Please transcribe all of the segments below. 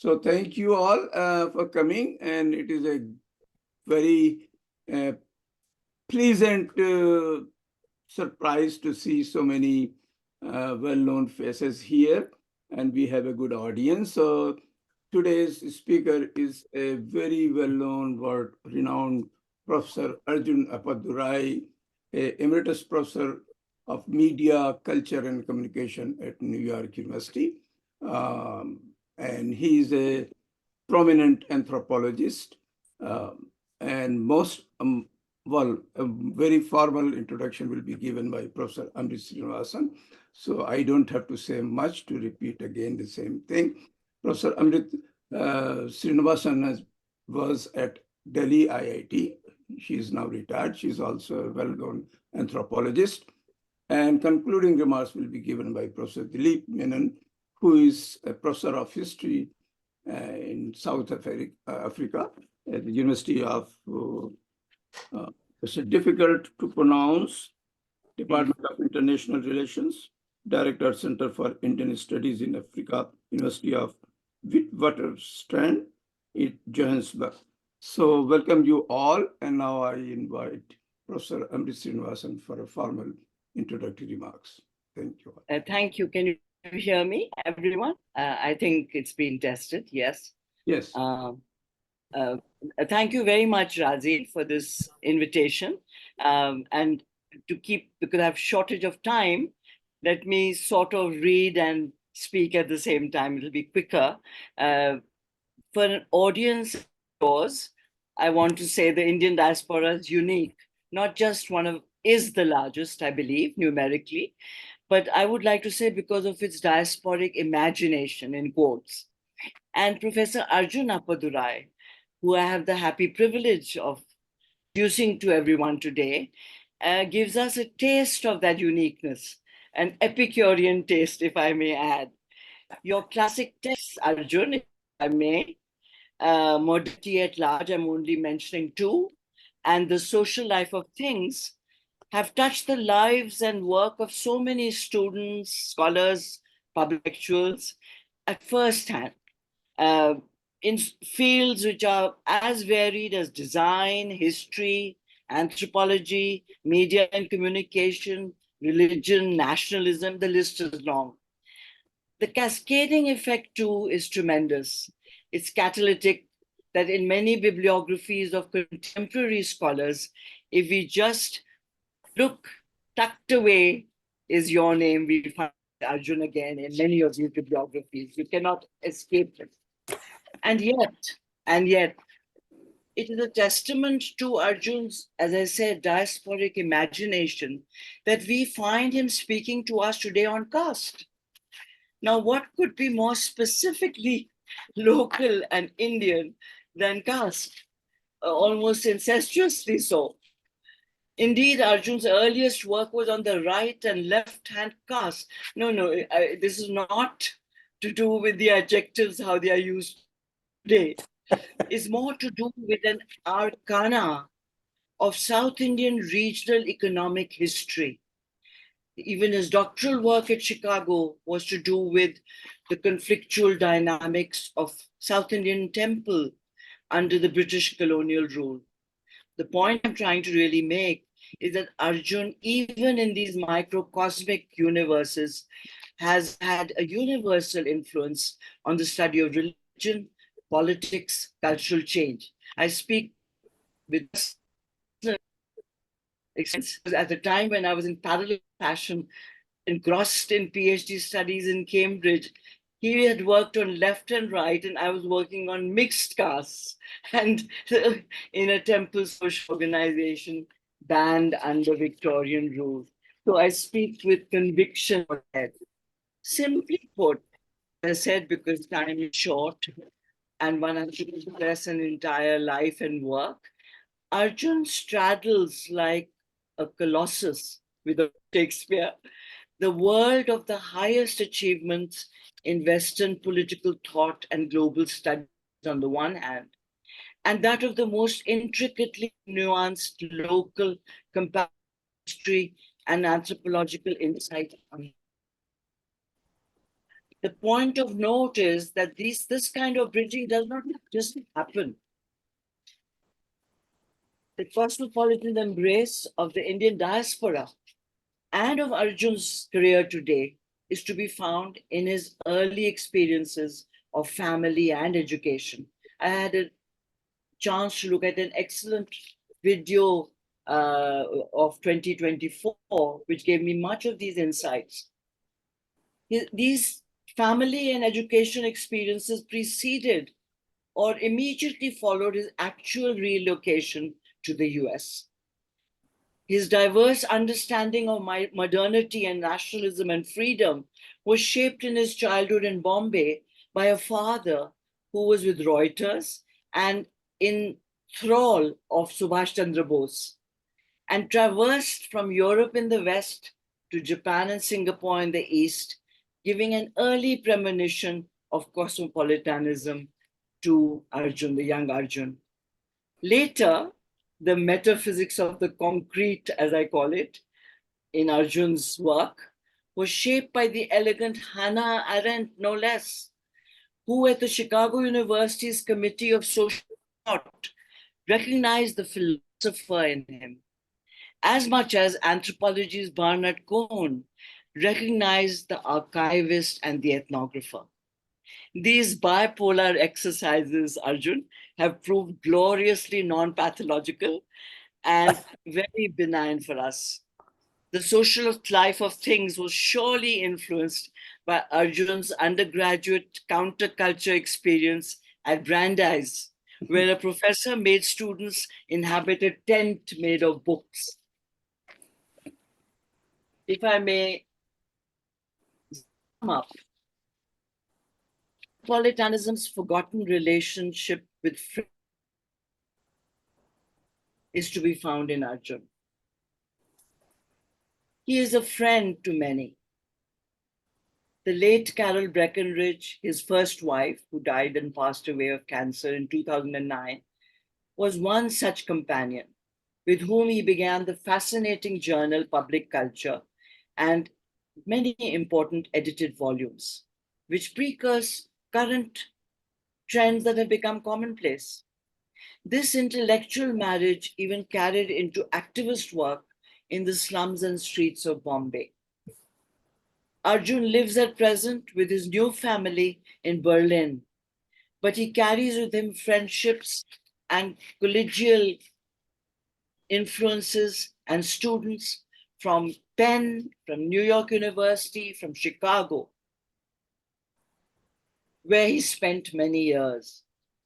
So thank you all for coming, and it is a very uh, pleasant surprise to see so many well-known faces here, and we have a good audience. So today's speaker is a very well-known, world-renowned Professor Arjun Appadurai, a emeritus professor of media, culture, and communication at New York University. Um, and he is a prominent anthropologist. And a very formal introduction will be given by Professor Amrit Srinivasan. So I don't have to say much to repeat again the same thing. Professor Amrit Srinivasan was at Delhi IIT. She is now retired. She is also a well-known anthropologist. And concluding remarks will be given by Professor Dilip Menon, who is a professor of history in South Africa at the University of, it's difficult to pronounce, Department of International Relations, Director Center for Indian Studies in Africa, University of Witwatersrand in Johannesburg. So welcome you all, and now I invite Professor Amrit Srinivasan for a formal introductory remarks. Thank you. Thank you. Can you hear me, everyone? I think it's been tested. Yes. Yes. Thank you very much, Razi, for this invitation. And because I have shortage of time, let me sort of read and speak at the same time. It'll be quicker. For an audience of yours, I want to say the Indian diaspora is unique. Not just is the largest, I believe, numerically, but I would like to say because of its diasporic imagination, in quotes. And Professor Arjun Appadurai, who I have the happy privilege of introducing to everyone today, gives us a taste of that uniqueness, an Epicurean taste, if I may add. Your classic texts, Arjun, if I may, Modernity at Large, I'm only mentioning two, and The Social Life of Things, have touched the lives and work of so many students, scholars, public intellectuals at first hand, in fields which are as varied as design, history, anthropology, media and communication, religion, nationalism, the list is long. The cascading effect, too, is tremendous. It's catalytic that in many bibliographies of contemporary scholars, if we just look tucked away is your name, we find Arjun again in many of these bibliographies. You cannot escape it. And yet, it is a testament to Arjun's, as I said, diasporic imagination that we find him speaking to us today on caste. Now, what could be more specifically local and Indian than caste? Almost incestuously so. Indeed, Arjun's earliest work was on the right and left-hand caste. No, this is not to do with the adjectives, how they are used today. It's more to do with an arcana of South Indian regional economic history. Even his doctoral work at Chicago was to do with the conflictual dynamics of South Indian temple under the British colonial rule. The point I'm trying to really make is that Arjun, even in these microcosmic universes, has had a universal influence on the study of religion, politics, cultural change. I speak with experience at the time when I was in parallel fashion, engrossed in PhD studies in Cambridge. He had worked on left and right, and I was working on mixed castes and in a temple social organization banned under Victorian rule. So I speak with conviction. Simply put, as I said, because time is short and one has to express an entire life and work, Arjun straddles like a colossus with a Shakespeare, the world of the highest achievements in Western political thought and global studies on the one hand, and that of the most intricately nuanced local comparative history and anthropological insight on The point of note is that this kind of bridging does not just happen. The cosmopolitan embrace of the Indian diaspora and of Arjun's career today is to be found in his early experiences of family and education. I had a chance to look at an excellent video of 2024, which gave me much of these insights. These family and education experiences preceded or immediately followed his actual relocation to the US. His diverse understanding of modernity and nationalism and freedom was shaped in his childhood in Bombay by a father who was with Reuters and in thrall of Subhash Chandra Bose, and traversed from Europe in the West to Japan and Singapore in the East, giving an early premonition of cosmopolitanism to Arjun, the young Arjun. Later, the metaphysics of the concrete, as I call it, in Arjun's work, was shaped by the elegant Hannah Arendt, no less, who at the Chicago University's Committee of Social Thought recognized the philosopher in him, as much as anthropology's Barnard Cohn recognized the archivist and the ethnographer. These bipolar exercises, Arjun, have proved gloriously non-pathological and very benign for us. The social life of things was surely influenced by Arjun's undergraduate counterculture experience at Brandeis, where a professor made students inhabit a tent made of books. If I may sum up, cosmopolitanism's forgotten relationship with is to be found in Arjun. He is a friend to many. The late Carol Breckenridge, his first wife, who died and passed away of cancer in 2009, was one such companion with whom he began the fascinating journal Public Culture and many important edited volumes, which precurse current trends that have become commonplace. This intellectual marriage even carried into activist work in the slums and streets of Bombay. Arjun lives at present with his new family in Berlin, but he carries with him friendships and collegial influences and students from Penn, from New York University, from Chicago, where he spent many years.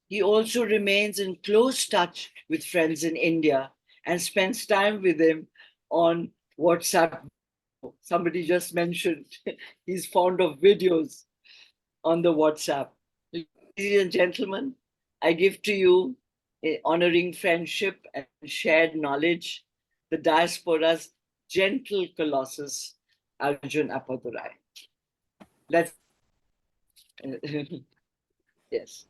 He also remains in close touch with friends in India and spends time with them on WhatsApp. Somebody just mentioned he's fond of videos on the WhatsApp. Ladies and gentlemen, I give to you, honoring friendship and shared knowledge, the diaspora's gentle colossus, Arjun Appadurai. Let's, yes.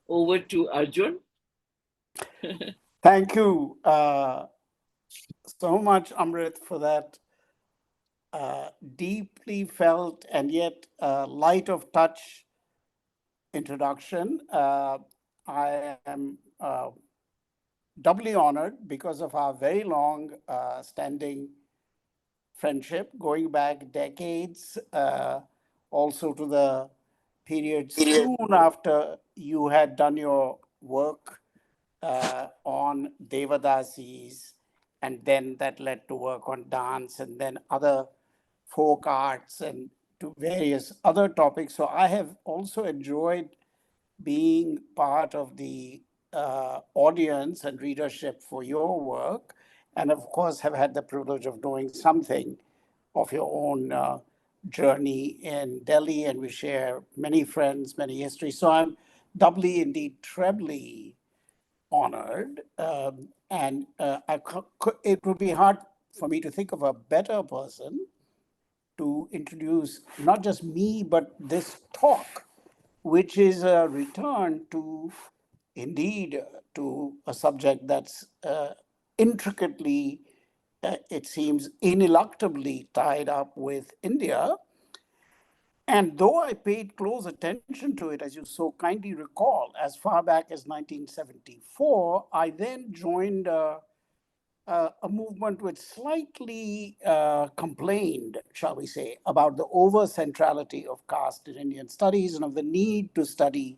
Over to Arjun. Thank you so much, Amrit, for that deeply felt and yet light of touch introduction. I am doubly honored because of our very long standing friendship, going back decades, also to the period soon after you had done your work on Devadasis, and then that led to work on dance and then other folk arts and to various other topics. So I have also enjoyed being part of the audience and readership for your work, and of course have had the privilege of knowing something of your own journey in Delhi, and we share many friends, many histories. So I'm doubly, indeed trebly honored, and it would be hard for me to think of a better person to introduce not just me, but this talk, which is a return to, indeed, to a subject that's intricately it seems, ineluctably tied up with India. And though I paid close attention to it, as you so kindly recall, as far back as 1974, I then joined a movement which slightly complained, shall we say, about the over centrality of caste in Indian studies and of the need to study,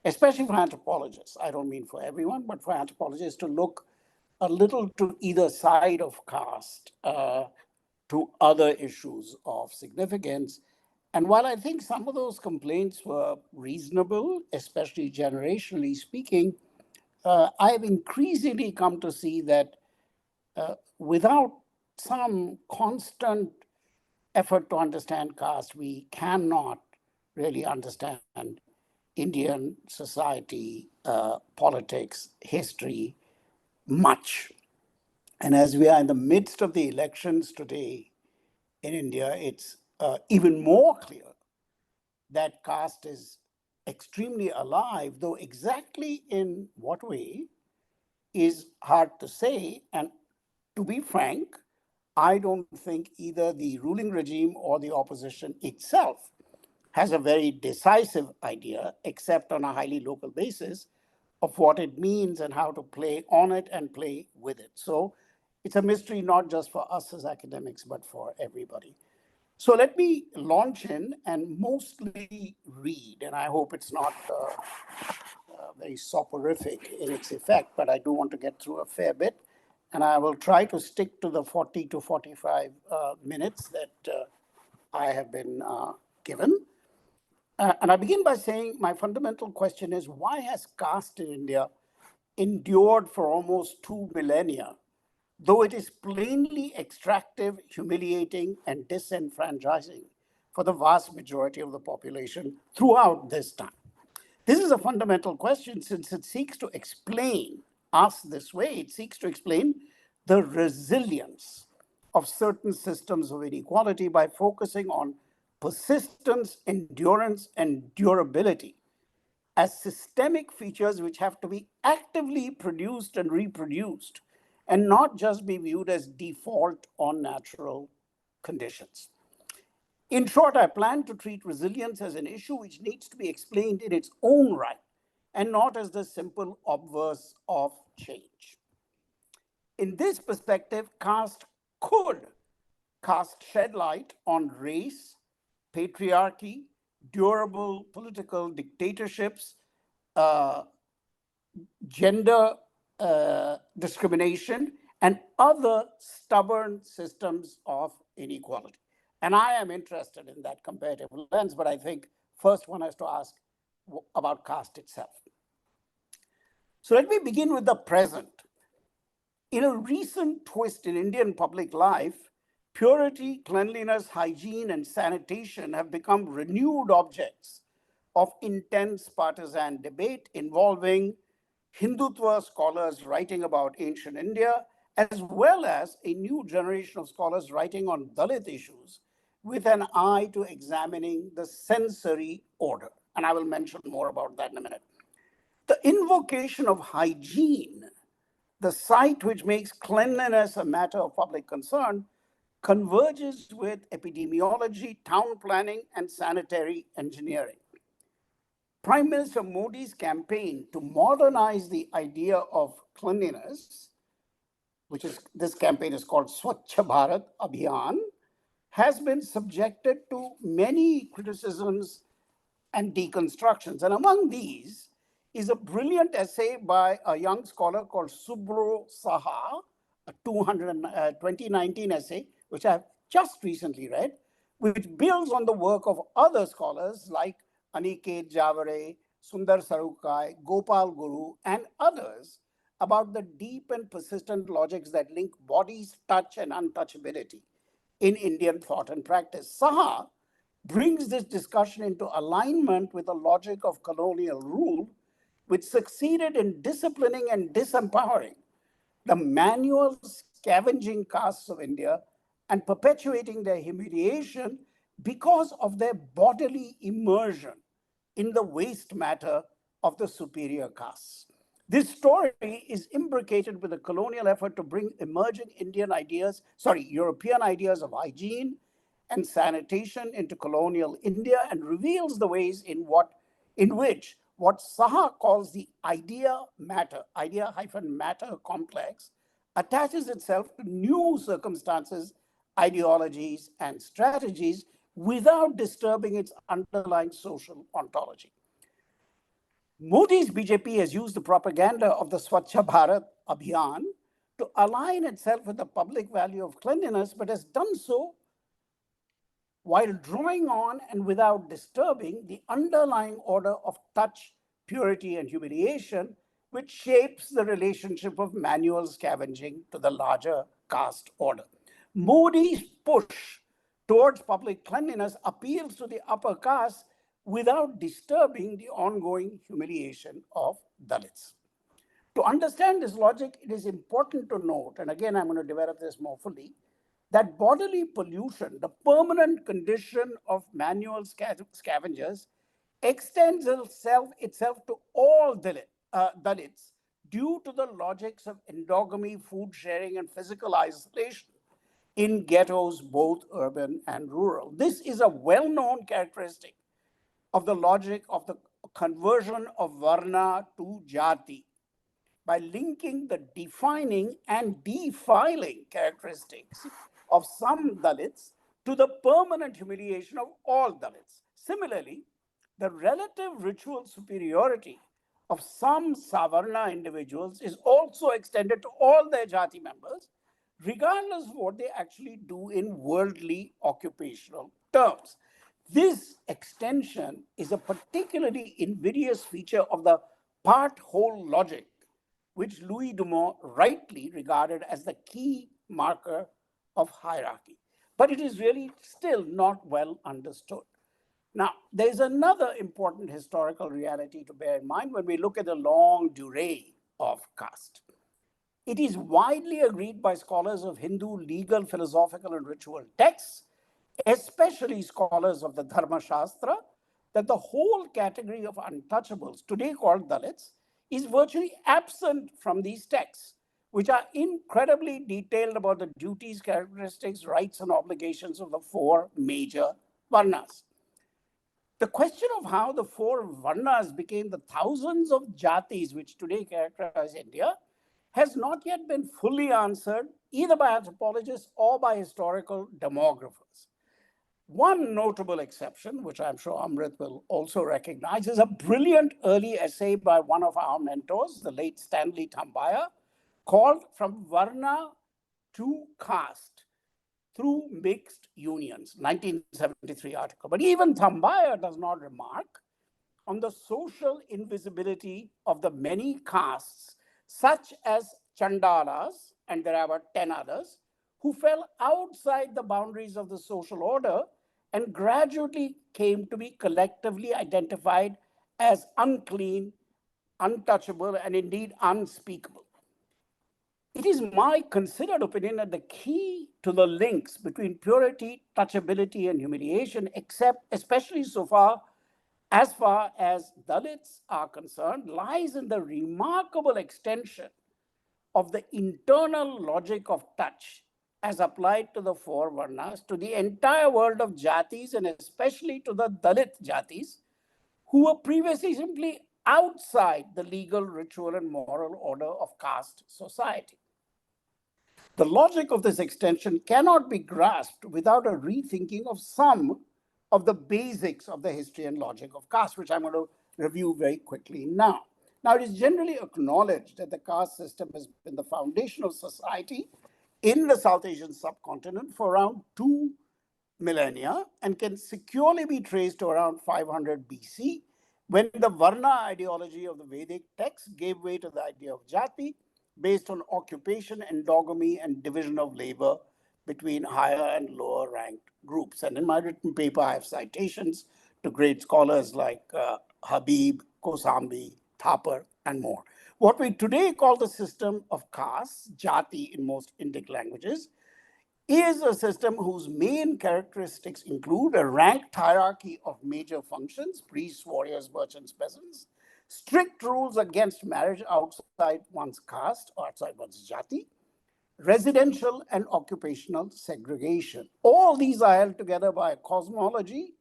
especially for anthropologists. I don't mean for everyone, but for anthropologists to look a little to either side of caste to other issues of significance. And while I think some of those complaints were reasonable, especially generationally speaking, I have increasingly come to see that without some constant effort to understand caste, we cannot really understand Indian society, politics, history much. And as we are in the midst of the elections today in India, it's even more clear that caste is extremely alive, though exactly in what way is hard to say. And to be frank, I don't think either the ruling regime or the opposition itself has a very decisive idea, except on a highly local basis, of what it means and how to play on it and play with it. So it's a mystery not just for us as academics, but for everybody. So let me launch in and mostly read, and I hope it's not very soporific in its effect, but I do want to get through a fair bit. And I will try to stick to the 40 to 45 minutes that I have been given. And I begin by saying my fundamental question is, why has caste in India endured for almost 2 millennia, though it is plainly extractive, humiliating, and disenfranchising for the vast majority of the population throughout this time? This is a fundamental question since it seeks to explain us this way. It seeks to explain the resilience of certain systems of inequality by focusing on persistence, endurance, and durability as systemic features which have to be actively produced and reproduced and not just be viewed as default or natural conditions. In short, I plan to treat resilience as an issue which needs to be explained in its own right and not as the simple obverse of change. In this perspective, caste could shed light on race, patriarchy, durable political dictatorships, gender discrimination, and other stubborn systems of inequality. And I am interested in that comparative lens, but I think first one has to ask about caste itself. So let me begin with the present. In a recent twist in Indian public life, purity, cleanliness, hygiene, and sanitation have become renewed objects of intense partisan debate involving Hindutva scholars writing about ancient India, as well as a new generation of scholars writing on Dalit issues with an eye to examining the sensory order. And I will mention more about that in a minute. The invocation of hygiene, the site which makes cleanliness a matter of public concern, converges with epidemiology, town planning, and sanitary engineering. Prime Minister Modi's campaign to modernize the idea of cleanliness, which is, this campaign is called Swachh Bharat Abhiyan, has been subjected to many criticisms and deconstructions. And among these is a brilliant essay by a young scholar called Subro Saha, a 2019 essay, which I've just recently read, which builds on the work of other scholars like Aniket Javare, Sundar Sarukkai, Gopal Guru, and others about the deep and persistent logics that link bodies, touch, and untouchability in Indian thought and practice. Saha brings this discussion into alignment with the logic of colonial rule, which succeeded in disciplining and disempowering the manual scavenging castes of India and perpetuating their humiliation because of their bodily immersion in the waste matter of the superior castes. This story is imbricated with a colonial effort to bring emerging European ideas of hygiene and sanitation into colonial India, and reveals the ways in which what Saha calls the idea-matter complex attaches itself to new circumstances, ideologies, and strategies without disturbing its underlying social ontology. Modi's BJP has used the propaganda of the Swachh Bharat Abhiyan to align itself with the public value of cleanliness, but has done so while drawing on and without disturbing the underlying order of touch, purity, and humiliation, which shapes the relationship of manual scavenging to the larger caste order. Modi's push towards public cleanliness appeals to the upper caste without disturbing the ongoing humiliation of Dalits. To understand this logic, it is important to note, and again, I'm going to develop this more fully, that bodily pollution, the permanent condition of manual scavengers, extends itself to all Dalits due to the logics of endogamy, food sharing, and physical isolation in ghettos, both urban and rural. This is a well-known characteristic of the logic of the conversion of Varna to Jati by linking the defining and defiling characteristics of some Dalits to the permanent humiliation of all Dalits. Similarly, the relative ritual superiority of some Savarna individuals is also extended to all their Jati members, regardless of what they actually do in worldly occupational terms. This extension is a particularly invidious feature of the part-whole logic, which Louis Dumont rightly regarded as the key marker of hierarchy. But it is really still not well understood. Now, there is another important historical reality to bear in mind when we look at the longue durée of caste. It is widely agreed by scholars of Hindu legal, philosophical, and ritual texts, especially scholars of the Dharma Shastra, that the whole category of untouchables, today called Dalits, is virtually absent from these texts, which are incredibly detailed about the duties, characteristics, rights, and obligations of the four major Varnas. The question of how the four Varnas became the thousands of Jatis which today characterize India has not yet been fully answered either by anthropologists or by historical demographers. One notable exception, which I'm sure Amrit will also recognize, is a brilliant early essay by one of our mentors, the late Stanley Thambaya, called From Varna to Caste Through Mixed Unions, 1973 article. But even Thambaya does not remark on the social invisibility of the many castes, such as Chandalas, and there are about 10 others, who fell outside the boundaries of the social order and gradually came to be collectively identified as unclean, untouchable, and indeed unspeakable. It is my considered opinion that the key to the links between purity, touchability, and humiliation, especially as far as Dalits are concerned, lies in the remarkable extension of the internal logic of touch as applied to the four Varnas, to the entire world of Jatis, and especially to the Dalit Jatis, who were previously simply outside the legal, ritual, and moral order of caste society. The logic of this extension cannot be grasped without a rethinking of some of the basics of the history and logic of caste, which I'm going to review very quickly now. Now, it is generally acknowledged that the caste system has been the foundation of society in the South Asian subcontinent for around 2 millennia and can securely be traced to around 500 BC, when the Varna ideology of the Vedic texts gave way to the idea of Jati, based on occupation, endogamy, and division of labor between higher and lower ranked groups. And in my written paper, I have citations to great scholars like Habib, Kosambi, Thapar, and more. What we today call the system of castes, Jati in most Indic languages, is a system whose main characteristics include a ranked hierarchy of major functions, priests, warriors, merchants, peasants, strict rules against marriage outside one's caste or outside one's jati, residential and occupational segregation. All these are held together by a cosmology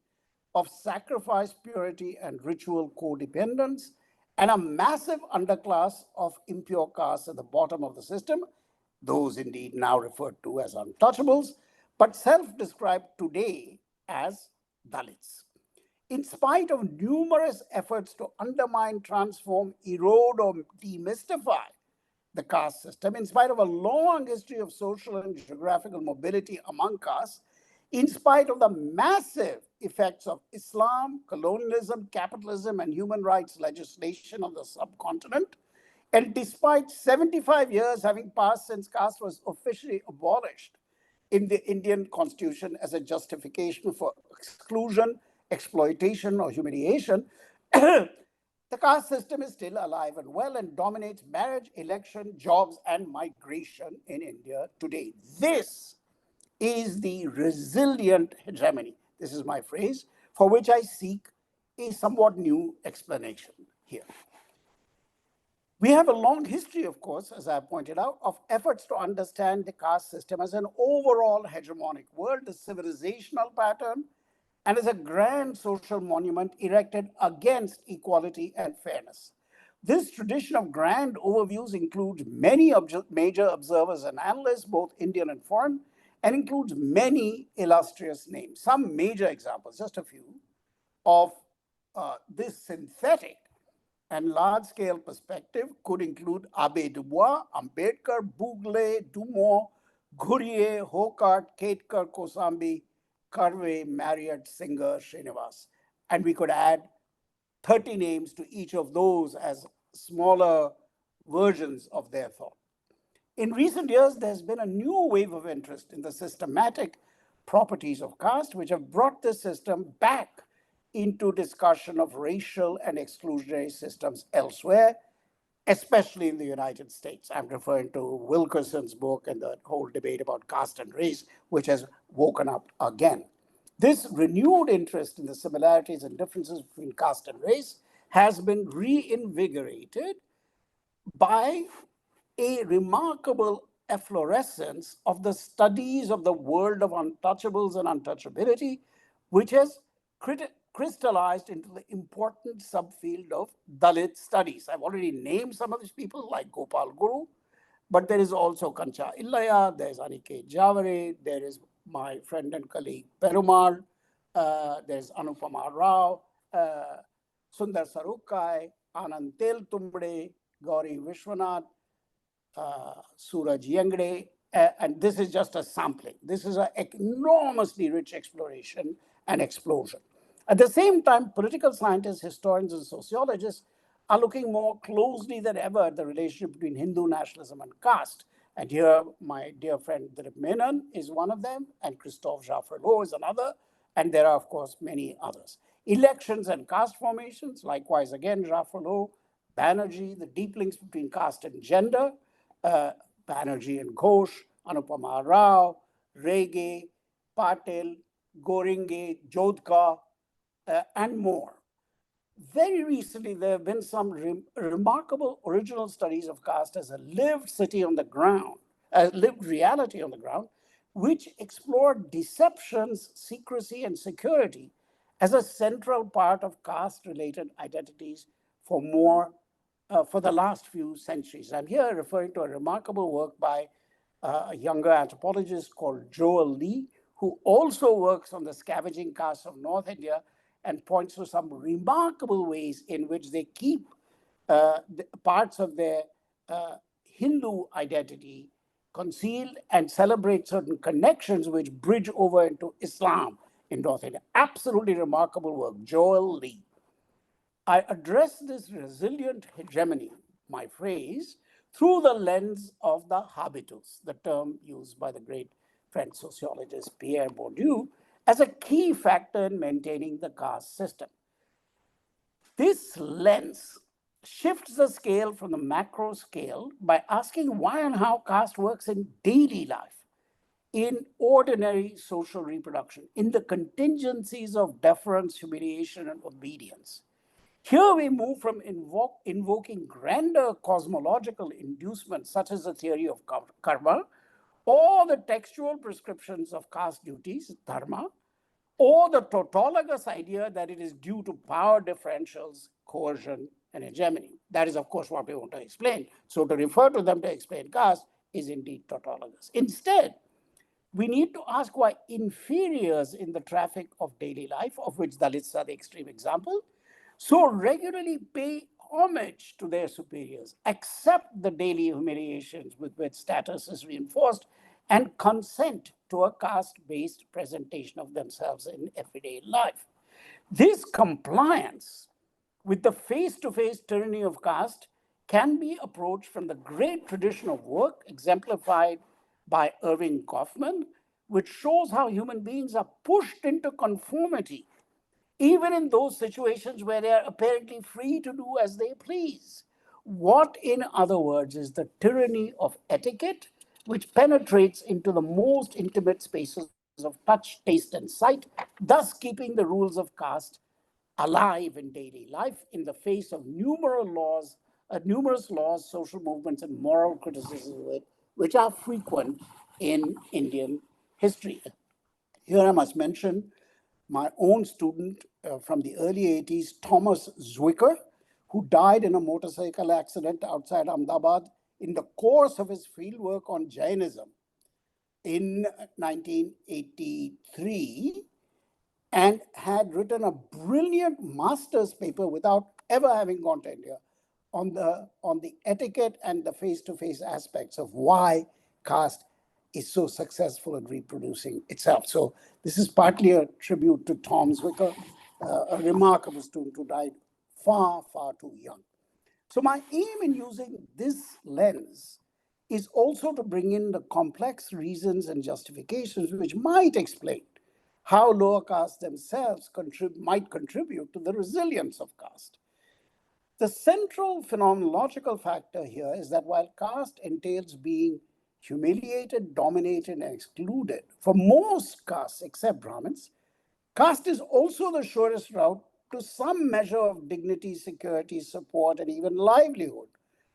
of sacrifice, purity, and ritual codependence, and a massive underclass of impure castes at the bottom of the system, those indeed now referred to as untouchables, but self-described today as Dalits. In spite of numerous efforts to undermine, transform, erode, or demystify the caste system, in spite of a long history of social and geographical mobility among castes, in spite of the massive effects of Islam, colonialism, capitalism, and human rights legislation on the subcontinent, and despite 75 years having passed since caste was officially abolished in the Indian constitution as a justification for exclusion, exploitation, or humiliation, the caste system is still alive and well and dominates marriage, election, jobs, and migration in India today. This is the resilient hegemony. This is my phrase, for which I seek a somewhat new explanation here. We have a long history, of course, as I pointed out, of efforts to understand the caste system as an overall hegemonic world, a civilizational pattern, and as a grand social monument erected against equality and fairness. This tradition of grand overviews includes many major observers and analysts, both Indian and foreign, and includes many illustrious names. Some major examples, just a few, of this synthetic and large-scale perspective could include Abbé Dubois, Ambedkar, Bougle, Dumont, Ghurye, Hokart, Ketkar, Kosambi, Karve, Marriott, Singer, Srinivas. And we could add 30 names to each of those as smaller versions of their thought. In recent years, there's been a new wave of interest in the systematic properties of caste, which have brought the system back into discussion of racial and exclusionary systems elsewhere, especially in the United States. I'm referring to Wilkerson's book and the whole debate about caste and race, which has woken up again. This renewed interest in the similarities and differences between caste and race has been reinvigorated by a remarkable efflorescence of the studies of the world of untouchables and untouchability, which has crystallized into the important subfield of Dalit studies. I've already named some of these people like Gopal Guru, but there is also Kancha Illaya, there's Aniket Javare, there is my friend and colleague Perumal, there's Anupama Rao, Sundar Sarukkai, Anand Teltumbde, Gauri Vishwanath, Suraj Yengde, and this is just a sampling. This is an enormously rich exploration and explosion. At the same time, political scientists, historians, and sociologists are looking more closely than ever at the relationship between Hindu nationalism and caste. And here, my dear friend Dilip Menon is one of them, and Christophe Jaffrelot is another, and there are, of course, many others. Elections and caste formations, likewise, again, Jaffrelot, Banerjee, the deep links between caste and gender, Banerjee and Ghosh, Anupama Rao, Rege, Patel, Goringe, Jodhka, and more. Very recently, there have been some remarkable original studies of caste as a lived city on the ground, a lived reality on the ground, which explored deceptions, secrecy, and security as a central part of caste-related identities for the last few centuries. I'm here referring to a remarkable work by a younger anthropologist called Joel Lee, who also works on the scavenging castes of North India and points to some remarkable ways in which they keep parts of their Hindu identity concealed and celebrate certain connections which bridge over into Islam in North India. Absolutely remarkable work, Joel Lee. I address this resilient hegemony, my phrase, through the lens of the habitus, the term used by the great French sociologist Pierre Bourdieu, as a key factor in maintaining the caste system. This lens shifts the scale from the macro scale by asking why and how caste works in daily life, in ordinary social reproduction, in the contingencies of deference, humiliation, and obedience. Here we move from invoking grander cosmological inducements, such as the theory of karma, or the textual prescriptions of caste duties, dharma, or the tautologous idea that it is due to power differentials, coercion, and hegemony. That is, of course, what we want to explain. So to refer to them to explain caste is indeed tautologous. Instead, we need to ask why inferiors in the traffic of daily life, of which Dalits are the extreme example, so regularly pay homage to their superiors, accept the daily humiliations with which status is reinforced, and consent to a caste-based presentation of themselves in everyday life. This compliance with the face-to-face tyranny of caste can be approached from the great tradition of work exemplified by Erving Goffman, which shows how human beings are pushed into conformity, even in those situations where they are apparently free to do as they please. What, in other words, is the tyranny of etiquette, which penetrates into the most intimate spaces of touch, taste, and sight, thus keeping the rules of caste alive in daily life in the face of numerous laws, social movements, and moral criticisms which are frequent in Indian history. Here I must mention my own student from the early 80s, Thomas Zwicker, who died in a motorcycle accident outside Ahmedabad in the course of his fieldwork on Jainism in 1983, and had written a brilliant master's paper without ever having gone to India on the etiquette and the face-to-face aspects of why caste is so successful in reproducing itself. So this is partly a tribute to Tom Zwicker, a remarkable student who died far, far too young. So my aim in using this lens is also to bring in the complex reasons and justifications which might explain how lower castes themselves might contribute to the resilience of caste. The central phenomenological factor here is that while caste entails being humiliated, dominated, and excluded, for most castes except Brahmins, caste is also the surest route to some measure of dignity, security, support, and even livelihood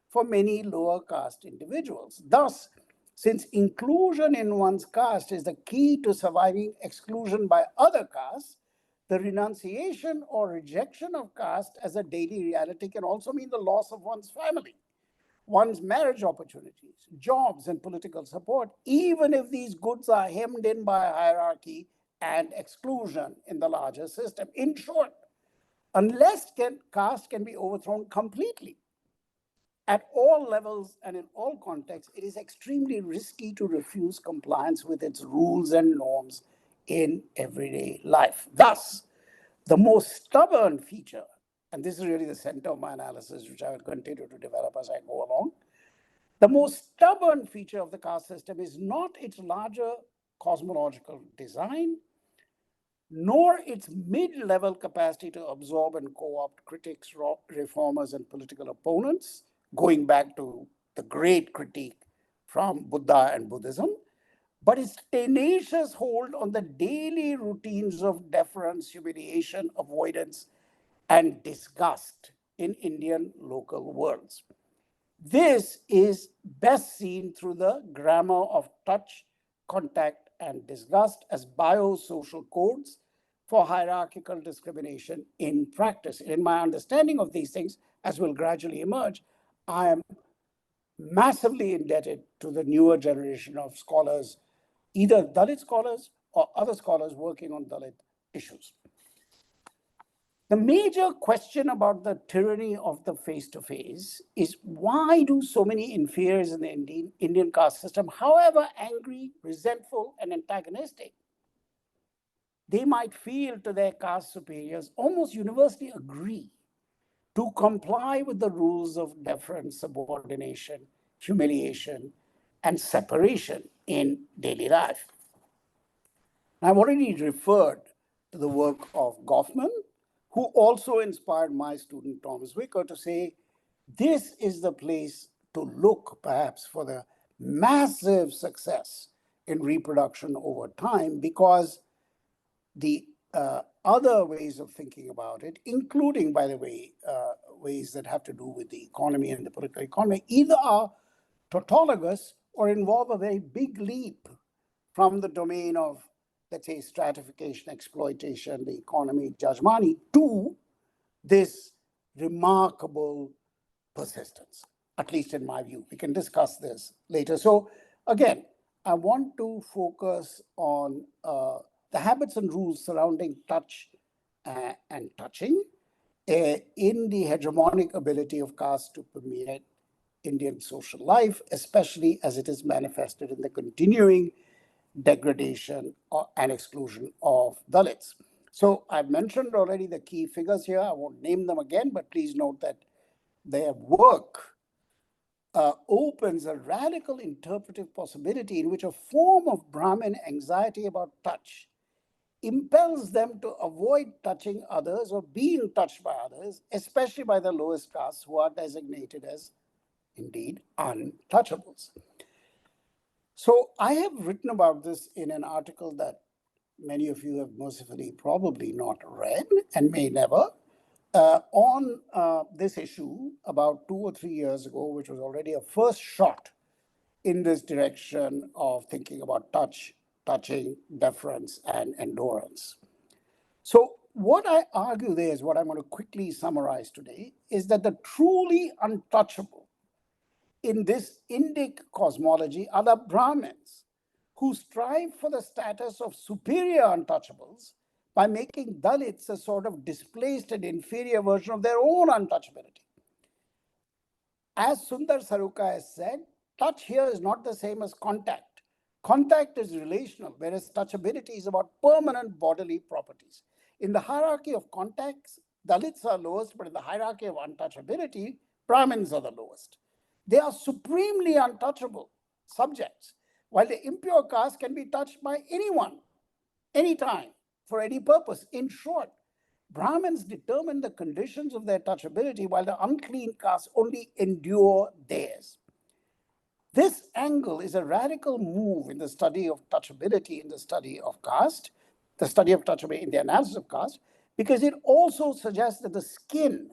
for many lower caste individuals. Thus, since inclusion in one's caste is the key to surviving exclusion by other castes, the renunciation or rejection of caste as a daily reality can also mean the loss of one's family, one's marriage opportunities, jobs, and political support, even if these goods are hemmed in by hierarchy and exclusion in the larger system. In short, unless caste can be overthrown completely, at all levels and in all contexts, it is extremely risky to refuse compliance with its rules and norms in everyday life. Thus, the most stubborn feature, and this is really the center of my analysis, which I will continue to develop as I go along, the most stubborn feature of the caste system is not its larger cosmological design, nor its mid-level capacity to absorb and co-opt critics, reformers, and political opponents, going back to the great critique from Buddha and Buddhism, but its tenacious hold on the daily routines of deference, humiliation, avoidance, and disgust in Indian local worlds. This is best seen through the grammar of touch, contact, and disgust as biosocial codes for hierarchical discrimination in practice. In my understanding of these things, as will gradually emerge, I am massively indebted to the newer generation of scholars, either Dalit scholars or other scholars working on Dalit issues. The major question about the tyranny of the face-to-face is why do so many inferiors in the Indian caste system, however angry, resentful, and antagonistic they might feel to their caste superiors, almost universally agree to comply with the rules of deference, subordination, humiliation, and separation in daily life. I've already referred to the work of Goffman, who also inspired my student Thomas Zwicker to say, this is the place to look perhaps for the massive success in reproduction over time, because the other ways of thinking about it, including, by the way, ways that have to do with the economy and the political economy, either are tautologous or involve a very big leap from the domain of, let's say, stratification, exploitation, the economy, Jajmani, to this remarkable persistence, at least in my view. We can discuss this later. So again, I want to focus on the habits and rules surrounding touch and touching in the hegemonic ability of caste to permeate Indian social life, especially as it is manifested in the continuing degradation and exclusion of Dalits. So I've mentioned already the key figures here. I won't name them again, but please note that their work opens a radical interpretive possibility in which a form of Brahmin anxiety about touch impels them to avoid touching others or being touched by others, especially by the lowest castes who are designated as, indeed, untouchables. So I have written about this in an article that many of you have mercifully probably not read and may never, on this issue about 2 or 3 years ago, which was already a first shot in this direction of thinking about touching, deference, and endurance. So what I argue there is what I'm going to quickly summarize today is that the truly untouchable in this Indic cosmology are the Brahmins, who strive for the status of superior untouchables by making Dalits a sort of displaced and inferior version of their own untouchability. As Sundar Saruka has said, touch here is not the same as contact. Contact is relational, whereas touchability is about permanent bodily properties. In the hierarchy of contacts, Dalits are lowest, but in the hierarchy of untouchability, Brahmins are the lowest. They are supremely untouchable subjects, while the impure caste can be touched by anyone, anytime, for any purpose. In short, Brahmins determine the conditions of their touchability, while the unclean castes only endure theirs. This angle is a radical move in the study of touchability, in the study of caste, the study of touchability in the analysis of caste, because it also suggests that the skin,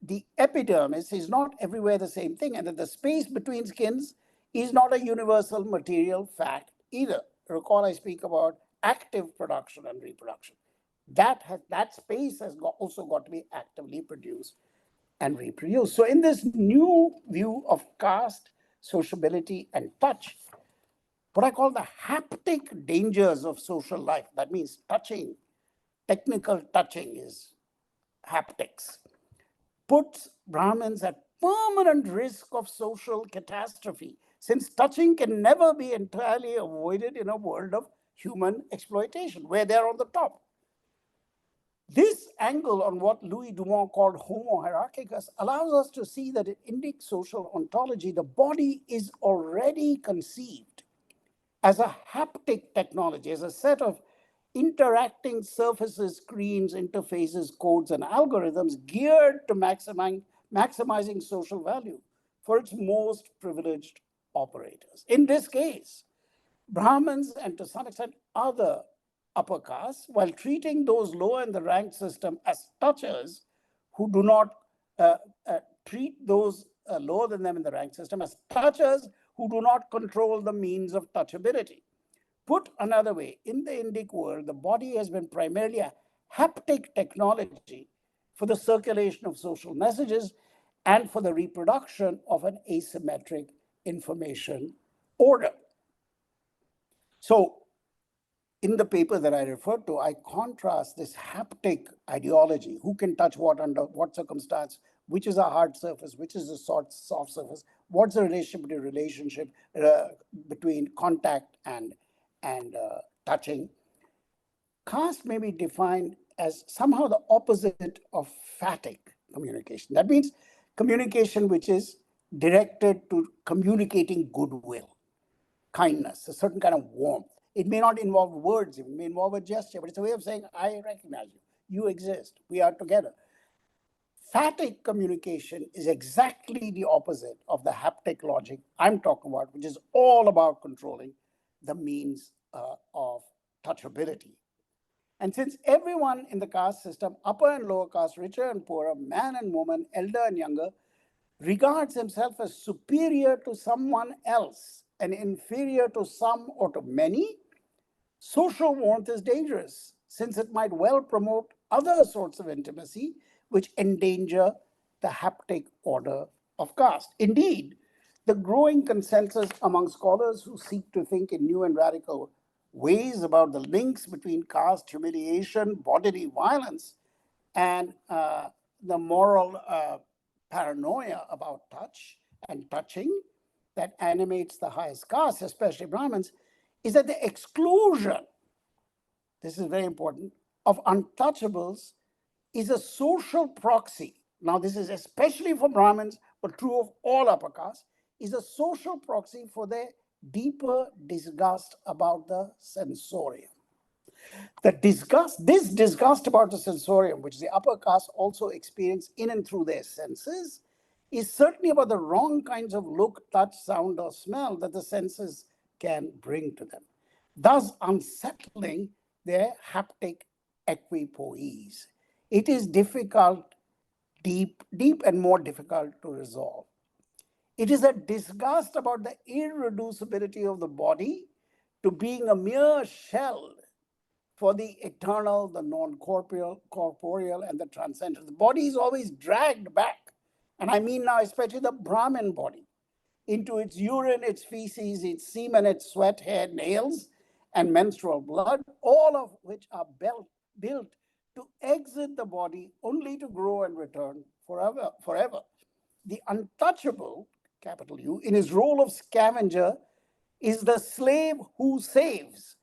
the epidermis, is not everywhere the same thing, and that the space between skins is not a universal material fact either. Recall I speak about active production and reproduction. That space has also got to be actively produced and reproduced. So in this new view of caste, sociability, and touch, what I call the haptic dangers of social life, that means touching, technical touching is haptics, puts Brahmins at permanent risk of social catastrophe, since touching can never be entirely avoided in a world of human exploitation, where they're on the top. This angle on what Louis Dumont called Homo hierarchicus allows us to see that in Indic social ontology, the body is already conceived as a haptic technology, as a set of interacting surfaces, screens, interfaces, codes, and algorithms geared to maximizing social value for its most privileged operators. In this case, Brahmins and to some extent other upper castes, while treating those lower in the ranked system as touchers who do not treat those lower than them in the ranked system as touchers who do not control the means of touchability. Put another way, in the Indic world, the body has been primarily a haptic technology for the circulation of social messages and for the reproduction of an asymmetric information order. So, in the paper that I referred to, I contrast this haptic ideology, who can touch what under what circumstance, which is a hard surface, which is a soft surface, what's the relationship between contact and touching. Caste may be defined as somehow the opposite of phatic communication. That means communication which is directed to communicating goodwill, kindness, a certain kind of warmth. It may not involve words, it may involve a gesture, but it's a way of saying, I recognize you, you exist, we are together. Phatic communication is exactly the opposite of the haptic logic I'm talking about, which is all about controlling the means of touchability. And since everyone in the caste system, upper and lower caste, richer and poorer, man and woman, elder and younger, regards himself as superior to someone else and inferior to some or to many, social warmth is dangerous, since it might well promote other sorts of intimacy which endanger the haptic order of caste. Indeed, the growing consensus among scholars who seek to think in new and radical ways about the links between caste humiliation, bodily violence, and the moral paranoia about touch and touching that animates the highest caste, especially Brahmins, is that the exclusion, this is very important, of untouchables is a social proxy. Now, this is especially for Brahmins, but true of all upper castes, is a social proxy for their deeper disgust about the sensorium. This disgust about the sensorium, which the upper caste also experience in and through their senses, is certainly about the wrong kinds of look, touch, sound, or smell that the senses can bring to them, thus unsettling their haptic equipoise. It is difficult, deep and more difficult to resolve. It is a disgust about the irreducibility of the body to being a mere shell for the eternal, the non-corporeal, and the transcendent. The body is always dragged back, and I mean now especially the Brahmin body, into its urine, its feces, its semen, its sweat, hair, nails, and menstrual blood, all of which are built to exit the body only to grow and return forever. The untouchable, capital U, in his role of scavenger, is the slave who saves,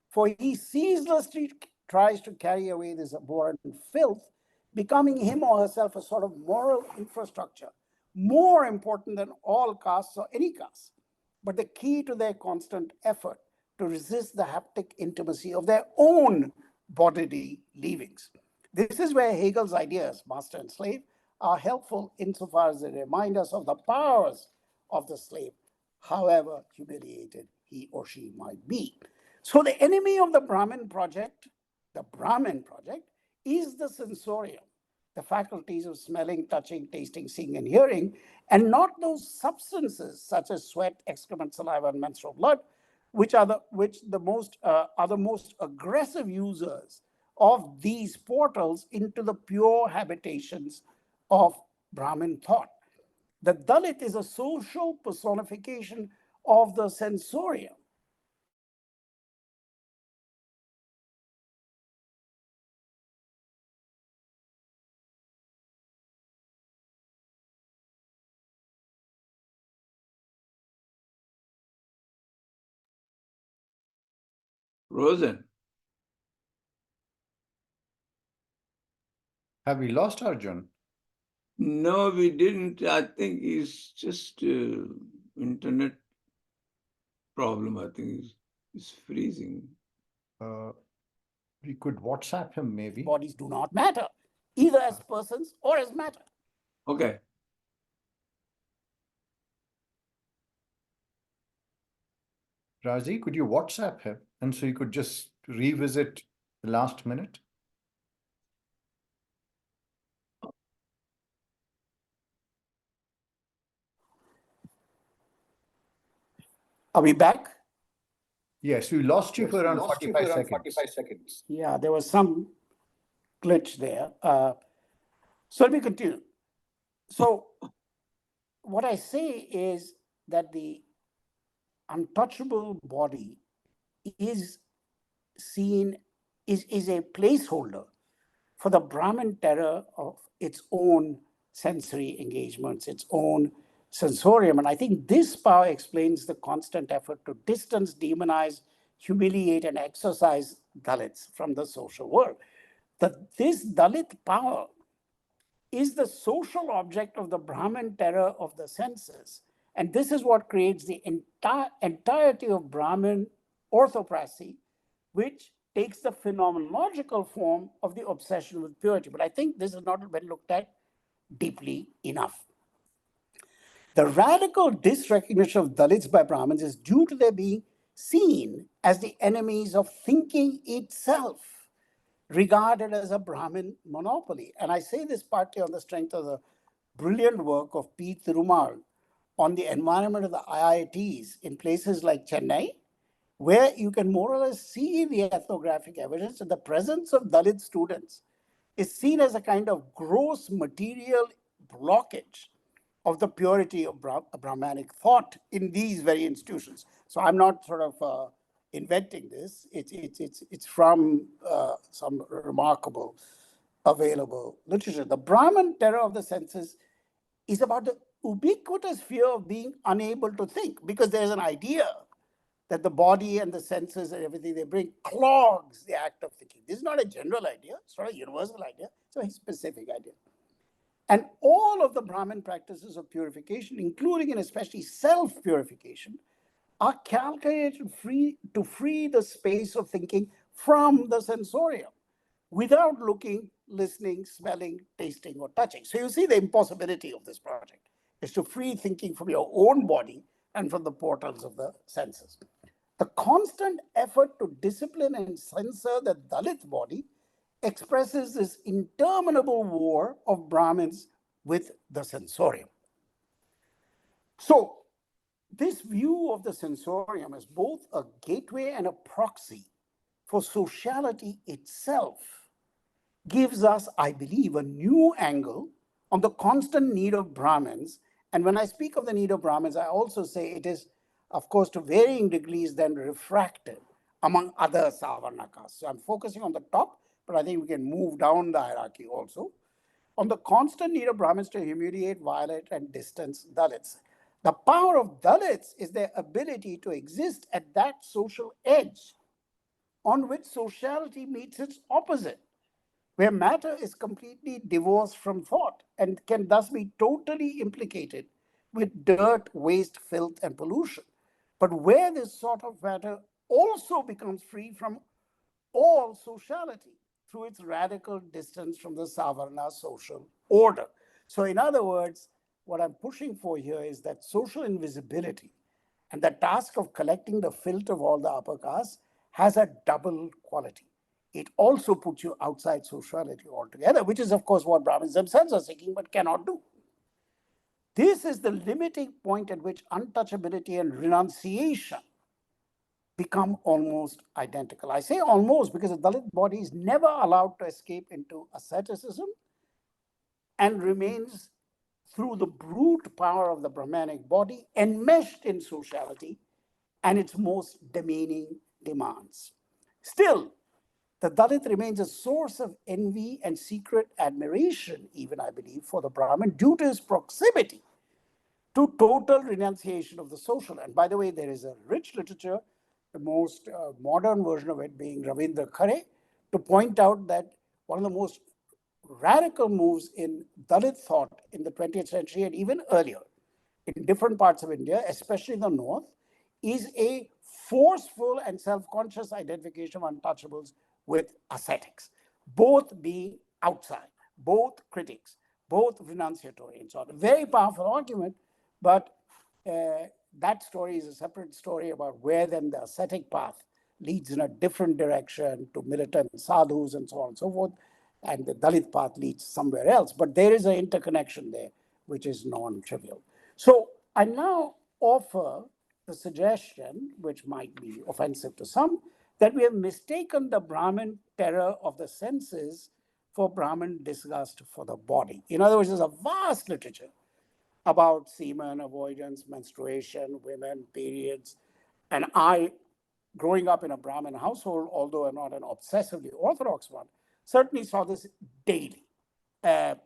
for he ceaselessly tries to carry away this abhorrent filth, becoming him or herself a sort of moral infrastructure, more important than all castes or any caste, but the key to their constant effort to resist the haptic intimacy of their own bodily leavings. This is where Hegel's ideas, master and slave, are helpful insofar as they remind us of the powers of the slave, however humiliated he or she might be. So the enemy of the Brahmin project, is the sensorium, the faculties of smelling, touching, tasting, seeing, and hearing, and not those substances such as sweat, excrement, saliva, and menstrual blood, which are the most aggressive users of these portals into the pure habitations of Brahmin thought. The Dalit is a social personification of the sensorium. Rosen. Have we lost Arjun? No, we didn't. I think it's just internet problem. I think it's freezing. We could WhatsApp him maybe. Bodies do not matter, either as persons or as matter. Okay. Razi, could you WhatsApp him? And so you could just revisit the last minute? Are we back? Yes, we lost you for around 45 seconds. Yeah, there was some glitch there. So let me continue. So what I say is that the untouchable body is a placeholder for the Brahmin terror of its own sensory engagements, its own sensorium. And I think this power explains the constant effort to distance, demonize, humiliate, and exorcise Dalits from the social world. This Dalit power is the social object of the Brahmin terror of the senses. And this is what creates the entirety of Brahmin orthopraxy, which takes the phenomenological form of the obsession with purity. But I think this has not been looked at deeply enough. The radical disrecognition of Dalits by Brahmins is due to their being seen as the enemies of thinking itself. regarded as a Brahmin monopoly. And I say this partly on the strength of the brilliant work of P. Thirumal on the environment of the IITs in places like Chennai, where you can more or less see the ethnographic evidence that the presence of Dalit students is seen as a kind of gross material blockage of the purity of Brahmanic thought in these very institutions. So I'm not sort of inventing this. It's from some remarkable available literature. The Brahman terror of the senses is about the ubiquitous fear of being unable to think, because there's an idea that the body and the senses and everything they bring clogs the act of thinking. This is not a general idea. It's not a universal idea. It's a very specific idea. And all of the Brahmin practices of purification, including and especially self-purification, are calculated to free the space of thinking from the sensorium without looking, listening, smelling, tasting, or touching. So you see the impossibility of this project is to free thinking from your own body and from the portals of the senses. The constant effort to discipline and censor the Dalit body expresses this interminable war of Brahmins with the sensorium. So this view of the sensorium as both a gateway and a proxy for sociality itself gives us, I believe, a new angle on the constant need of Brahmins. And when I speak of the need of Brahmins, I also say it is, of course, to varying degrees then refracted among other Savarna castes. So I'm focusing on the top, but I think we can move down the hierarchy also. On the constant need of Brahmins to humiliate, violate, and distance Dalits. The power of Dalits is their ability to exist at that social edge on which sociality meets its opposite, where matter is completely divorced from thought and can thus be totally implicated with dirt, waste, filth, and pollution. But where this sort of matter also becomes free from all sociality through its radical distance from the Savarna social order. So in other words, what I'm pushing for here is that social invisibility and the task of collecting the filth of all the upper castes has a double quality. It also puts you outside sociality altogether, which is, of course, what Brahmins themselves are seeking but cannot do. This is the limiting point at which untouchability and renunciation become almost identical. I say almost because the Dalit body is never allowed to escape into asceticism and remains through the brute power of the Brahmanic body enmeshed in sociality and its most demeaning demands. Still, the Dalit remains a source of envy and secret admiration, even I believe, for the Brahmin due to his proximity to total renunciation of the social. And by the way, there is a rich literature, the most modern version of it being Ravindra Khare, to point out that one of the most radical moves in Dalit thought in the 20th century and even earlier in different parts of India, especially in the north, is a forceful and self-conscious identification of untouchables with ascetics, both being outside, both critics, both renunciatory and so on. A very powerful argument, but that story is a separate story about where then the ascetic path leads in a different direction to militant sadhus and so on and so forth, and the Dalit path leads somewhere else. But there is an interconnection there, which is non-trivial. So I now offer the suggestion, which might be offensive to some, that we have mistaken the Brahmin terror of the senses for Brahmin disgust for the body. In other words, there's a vast literature about semen, avoidance, menstruation, women, periods. And I, growing up in a Brahmin household, although I'm not an obsessively orthodox one, certainly saw this daily. But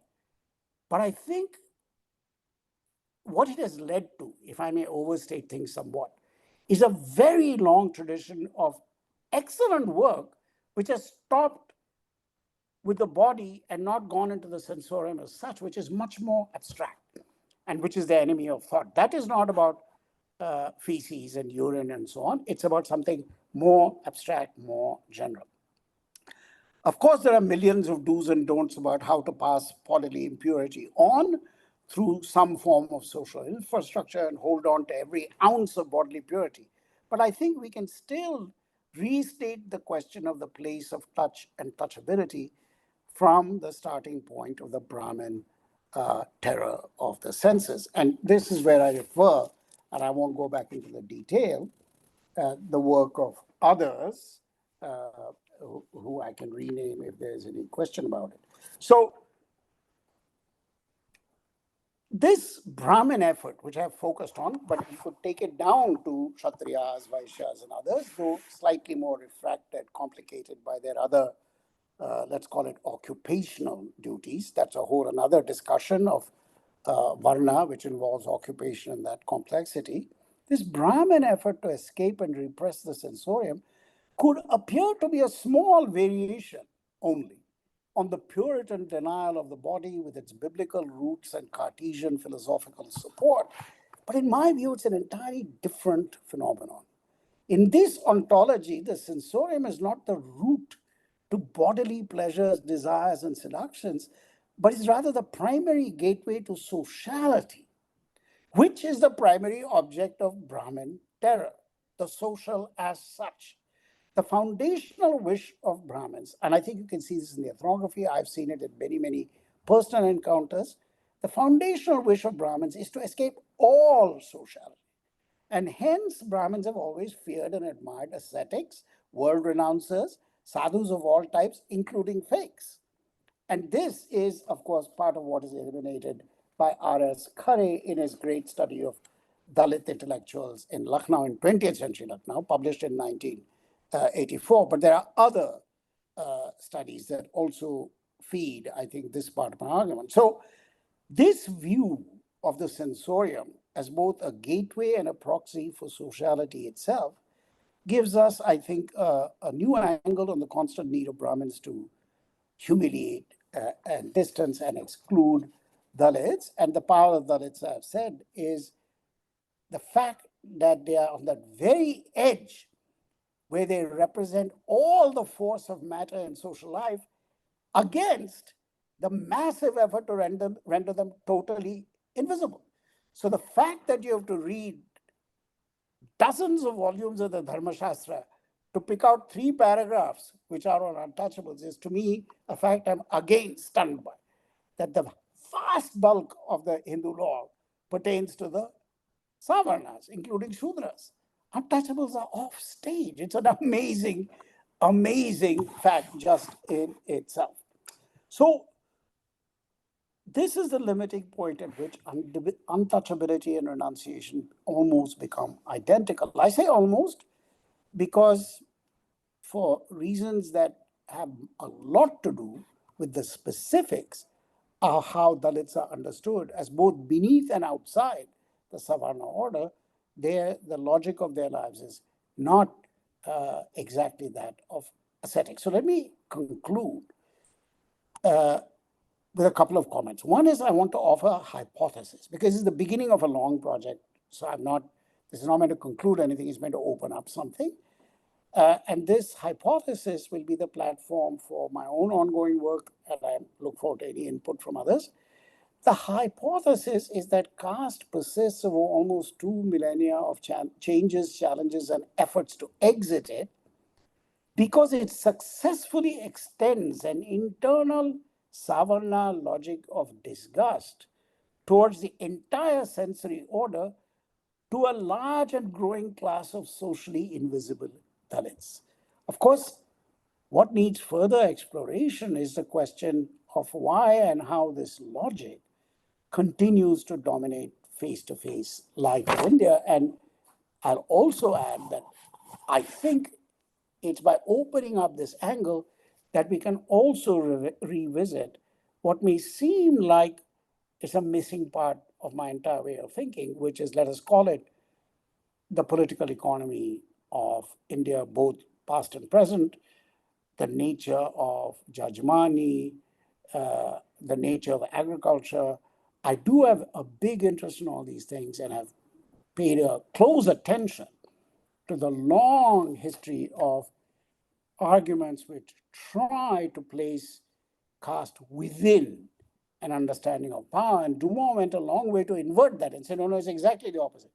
I think what it has led to, if I may overstate things somewhat, is a very long tradition of excellent work which has stopped with the body and not gone into the sensorium as such, which is much more abstract and which is the enemy of thought. That is not about feces and urine and so on. It's about something more abstract, more general. Of course, there are millions of do's and don'ts about how to pass bodily impurity on through some form of social infrastructure and hold on to every ounce of bodily purity. But I think we can still restate the question of the place of touch and touchability from the starting point of the Brahmin terror of the senses. And this is where I refer, and I won't go back into the detail, the work of others who I can rename if there's any question about it. So this Brahmin effort, which I've focused on, but you could take it down to Kshatriyas, Vaishyas, and others, though slightly more refracted, complicated by their other, let's call it occupational duties. That's a whole another discussion of Varna, which involves occupation and that complexity. This Brahmin effort to escape and repress the sensorium could appear to be a small variation only on the Puritan denial of the body with its biblical roots and Cartesian philosophical support. But in my view, it's an entirely different phenomenon. In this ontology, the sensorium is not the root to bodily pleasures, desires, and seductions, but is rather the primary gateway to sociality, which is the primary object of Brahmin terror, the social as such. The foundational wish of Brahmins, and I think you can see this in the ethnography, I've seen it in many, many personal encounters. The foundational wish of Brahmins is to escape all sociality. And hence, Brahmins have always feared and admired ascetics, world renouncers, sadhus of all types, including fakes. And this is, of course, part of what is illuminated by R.S. Khare in his great study of Dalit intellectuals in Lucknow, in 20th century Lucknow, published in 1984. But there are other studies that also feed, I think, this part of my argument. So this view of the sensorium as both a gateway and a proxy for sociality itself gives us, I think, a new angle on the constant need of Brahmins to humiliate and distance and exclude Dalits. And the power of Dalits, I've said, is the fact that they are on that very edge where they represent all the force of matter in social life against the massive effort to render them totally invisible. So the fact that you have to read dozens of volumes of the Dharma Shastra to pick out 3 paragraphs which are on untouchables is, to me, a fact I'm again stunned by. That the vast bulk of the Hindu law pertains to the Savarnas, including Shudras. Untouchables are off stage. It's an amazing, amazing fact just in itself. So this is the limiting point at which untouchability and renunciation almost become identical. I say almost because for reasons that have a lot to do with the specifics of how Dalits are understood as both beneath and outside the Savarna order, the logic of their lives is not exactly that of ascetics. So let me conclude with a couple of comments. One is I want to offer a hypothesis because it's the beginning of a long project. So this is not meant to conclude anything, it's meant to open up something. And this hypothesis will be the platform for my own ongoing work, and I look forward to any input from others. The hypothesis is that caste persists over almost 2 millennia of changes, challenges, and efforts to exit it because it successfully extends an internal Savarna logic of disgust towards the entire sensory order to a large and growing class of socially invisible Dalits. Of course, what needs further exploration is the question of why and how this logic continues to dominate face-to-face life in India. And I'll also add that I think it's by opening up this angle that we can also revisit what may seem like it's a missing part of my entire way of thinking, which is, let us call it, the political economy of India, both past and present, the nature of Jajmani, the nature of agriculture. I do have a big interest in all these things and have paid a close attention to the long history of arguments which try to place caste within an understanding of power. And Dumont went a long way to invert that and say, no, it's exactly the opposite.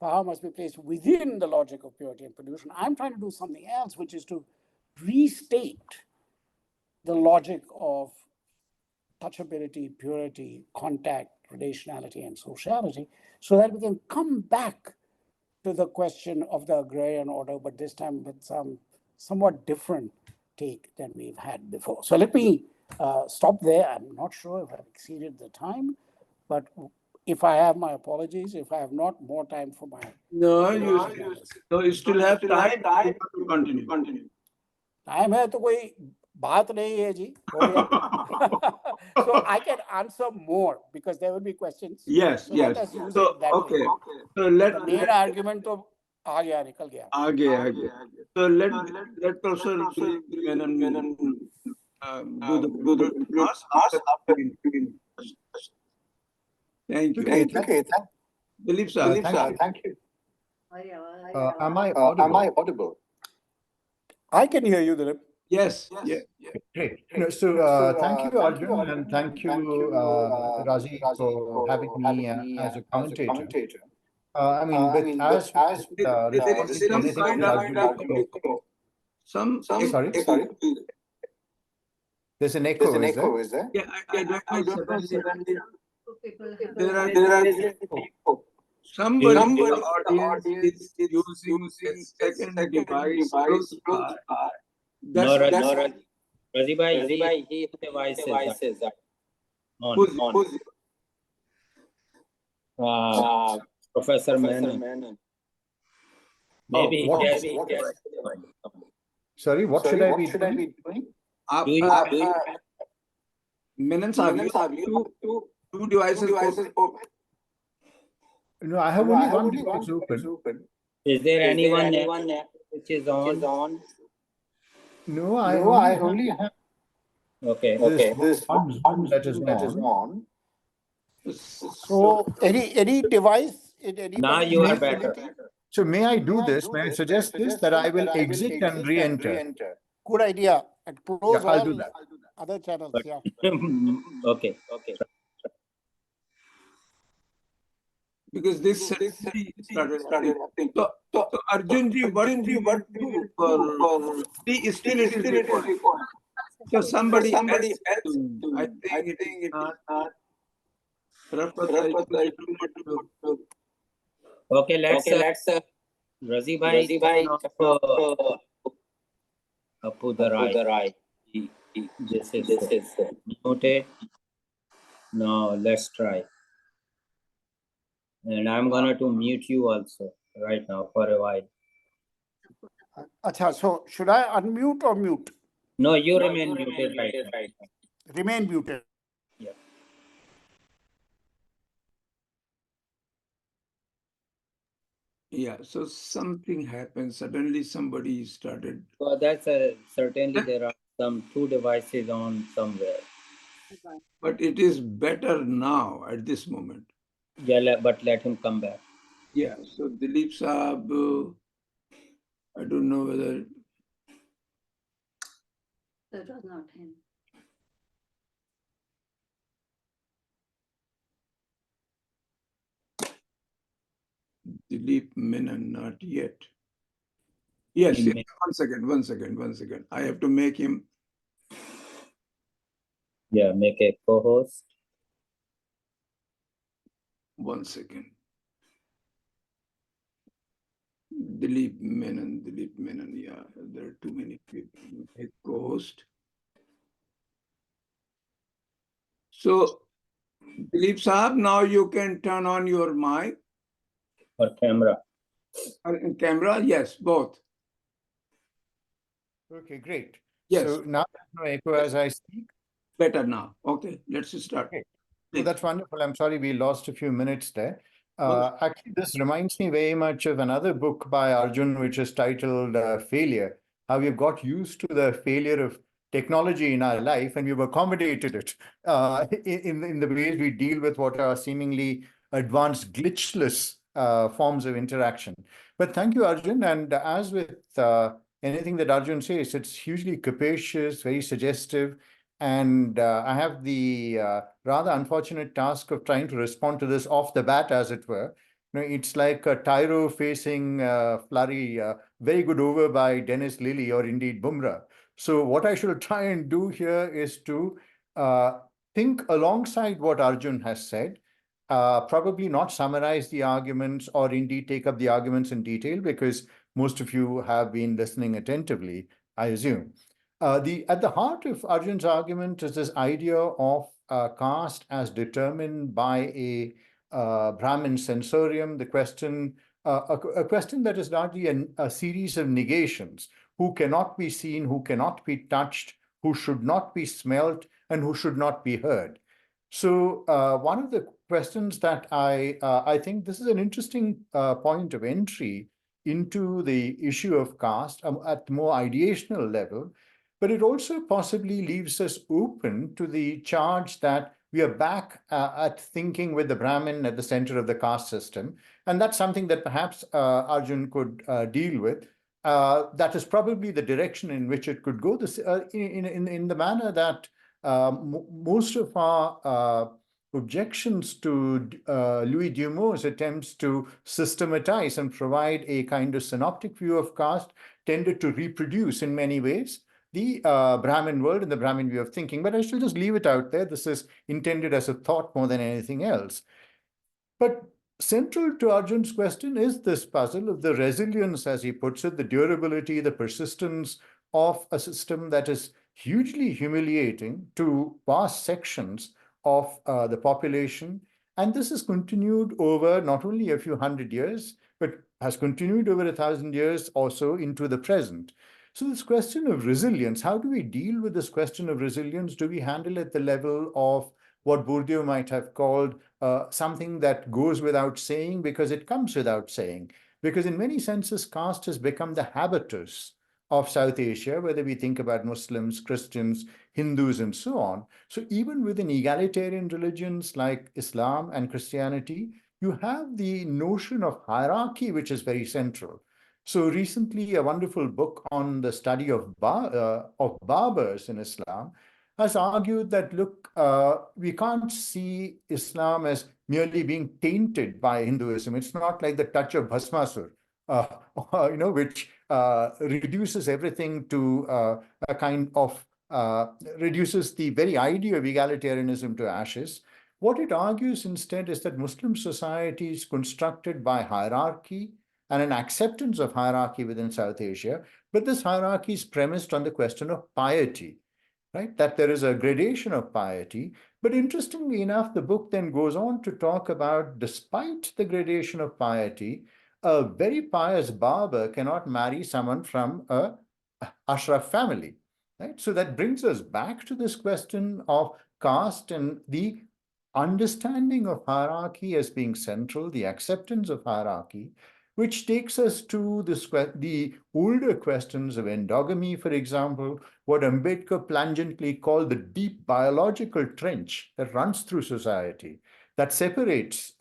power must be placed within the logic of purity and pollution. I'm trying to do something else, which is to restate the logic of touchability, purity, contact, relationality, and sociality, so that we can come back to the question of the agrarian order, but this time with some somewhat different take than we've had before. So let me stop there. I'm not sure if I've exceeded the time, but if I have, my apologies. If I have not, more time for my No, you still have time to continue. Time है तो कोई बात नहीं है जी हो गया so I can answer more because there will be questions. Yes, So let yes. us use So, it that okay. way. So let The main argument तो आ गया निकल गया. आगे. So let Professor Menon do the task after Thank you. Okay, Dilip sir. thank you. Am I audible? I can hear you, Dilip. Yes. Great. No, so thank you, Arjun, and thank you, Razi, for having me as a commentator. I mean, but as responding to anything that Arjun Some sorry, there's an echo, is there? Yeah, I don't know. Suddenly, there are somebody in the audience is using a second device close by. No, That's Razi bhai, he devices are who's Professor Menon. Maybe what- yes. Sorry, what should I be doing? Do you Menon sahab, two devices open. No, I have only one device open. is there anyone there which is on? No, I only have Okay. this one Zoom that is on. So any device in any. Now you are better. So may I do this? May I suggest this, that I will exit and re-enter? Good idea. And close Yeah, I'll all do that. other channels. But- Yeah. Okay. Because this started happening. So Arjun ji, what do you do for still it is recording. So somebody else, I think it is not Okay, let's Razi bhai Apu Darai. This is muted. Now let's try. And I'm gonna to mute you also right now for a while. Acha, so should I unmute or mute? No, you remain muted right now. Remain muted. Yeah, so something happened. Suddenly somebody started. So that's certainly there are some two devices on somewhere. But it is better now at this moment. Yeah, but let him come back. Yeah, so Dilip Saab, I don't know whether. That was not him. Dilip Menon, not yet. Yes, He yes, may- one second. I have to make him. Yeah, make a co-host. 1 second. Dilip Menon, yeah, there are too many people. A co-host. So, Dilip Saab, now you can turn on your mic Or camera. and camera. Yes, both. Okay, great. Yes, So now there's no echo as I speak. better now. Okay, let's start. Okay. So that's wonderful. I'm sorry we lost a few minutes there. Actually, this reminds me very much of another book by Arjun, which is titled Failure, how we've got used to the failure of technology in our life and we've accommodated it in the ways we deal with what are seemingly advanced glitchless forms of interaction. But thank you, Arjun. And as with anything that Arjun says, it's hugely capacious, very suggestive. And I have the rather unfortunate task of trying to respond to this off the bat, as it were. it's like a Tyro facing Flurry, very good over by Dennis Lilly or indeed Bumrah. So what I should try and do here is to think alongside what Arjun has said, probably not summarize the arguments or indeed take up the arguments in detail, because most of you have been listening attentively, I assume. At the heart of Arjun's argument is this idea of caste as determined by a Brahmin sensorium, the question, a question that is largely a series of negations: who cannot be seen, who cannot be touched, who should not be smelt, and who should not be heard. So one of the questions that I think this is an interesting point of entry into the issue of caste at more ideational level, but it also possibly leaves us open to the charge that we are back at thinking with the Brahmin at the center of the caste system. And that's something that perhaps Arjun could deal with. That is probably the direction in which it could go, this, in the manner that most of our objections to Louis Dumos's attempts to systematize and provide a kind of synoptic view of caste tended to reproduce in many ways the Brahmin world and the Brahmin view of thinking. But I shall just leave it out there. This is intended as a thought more than anything else. But central to Arjun's question is this puzzle of the resilience, as he puts it, the durability, the persistence of a system that is hugely humiliating to vast sections of the population. And this has continued over not only a few hundred years, but has continued over 1,000 years or so into the present. So this question of resilience, how do we deal with this question of resilience? Do we handle it at the level of what Bourdieu might have called something that goes without saying because it comes without saying? Because in many senses, caste has become the habitus of South Asia, whether we think about Muslims, Christians, Hindus, and so on. So even within egalitarian religions like Islam and Christianity, you have the notion of hierarchy, which is very central. So recently, a wonderful book on the study of barbers in Islam has argued that, look, we can't see Islam as merely being tainted by Hinduism. It's not like the touch of Bhasmasur, which reduces everything to a kind of, reduces the very idea of egalitarianism to ashes. What it argues instead is that Muslim society is constructed by hierarchy and an acceptance of hierarchy within South Asia, but this hierarchy is premised on the question of piety, right? That there is a gradation of piety. But interestingly enough, the book then goes on to talk about, despite the gradation of piety, a very pious barber cannot marry someone from a Ashraf family, right? So that brings us back to this question of caste and the understanding of hierarchy as being central, the acceptance of hierarchy, which takes us to the older questions of endogamy, for example, what Ambedkar plangently called the deep biological trench that runs through society, that separates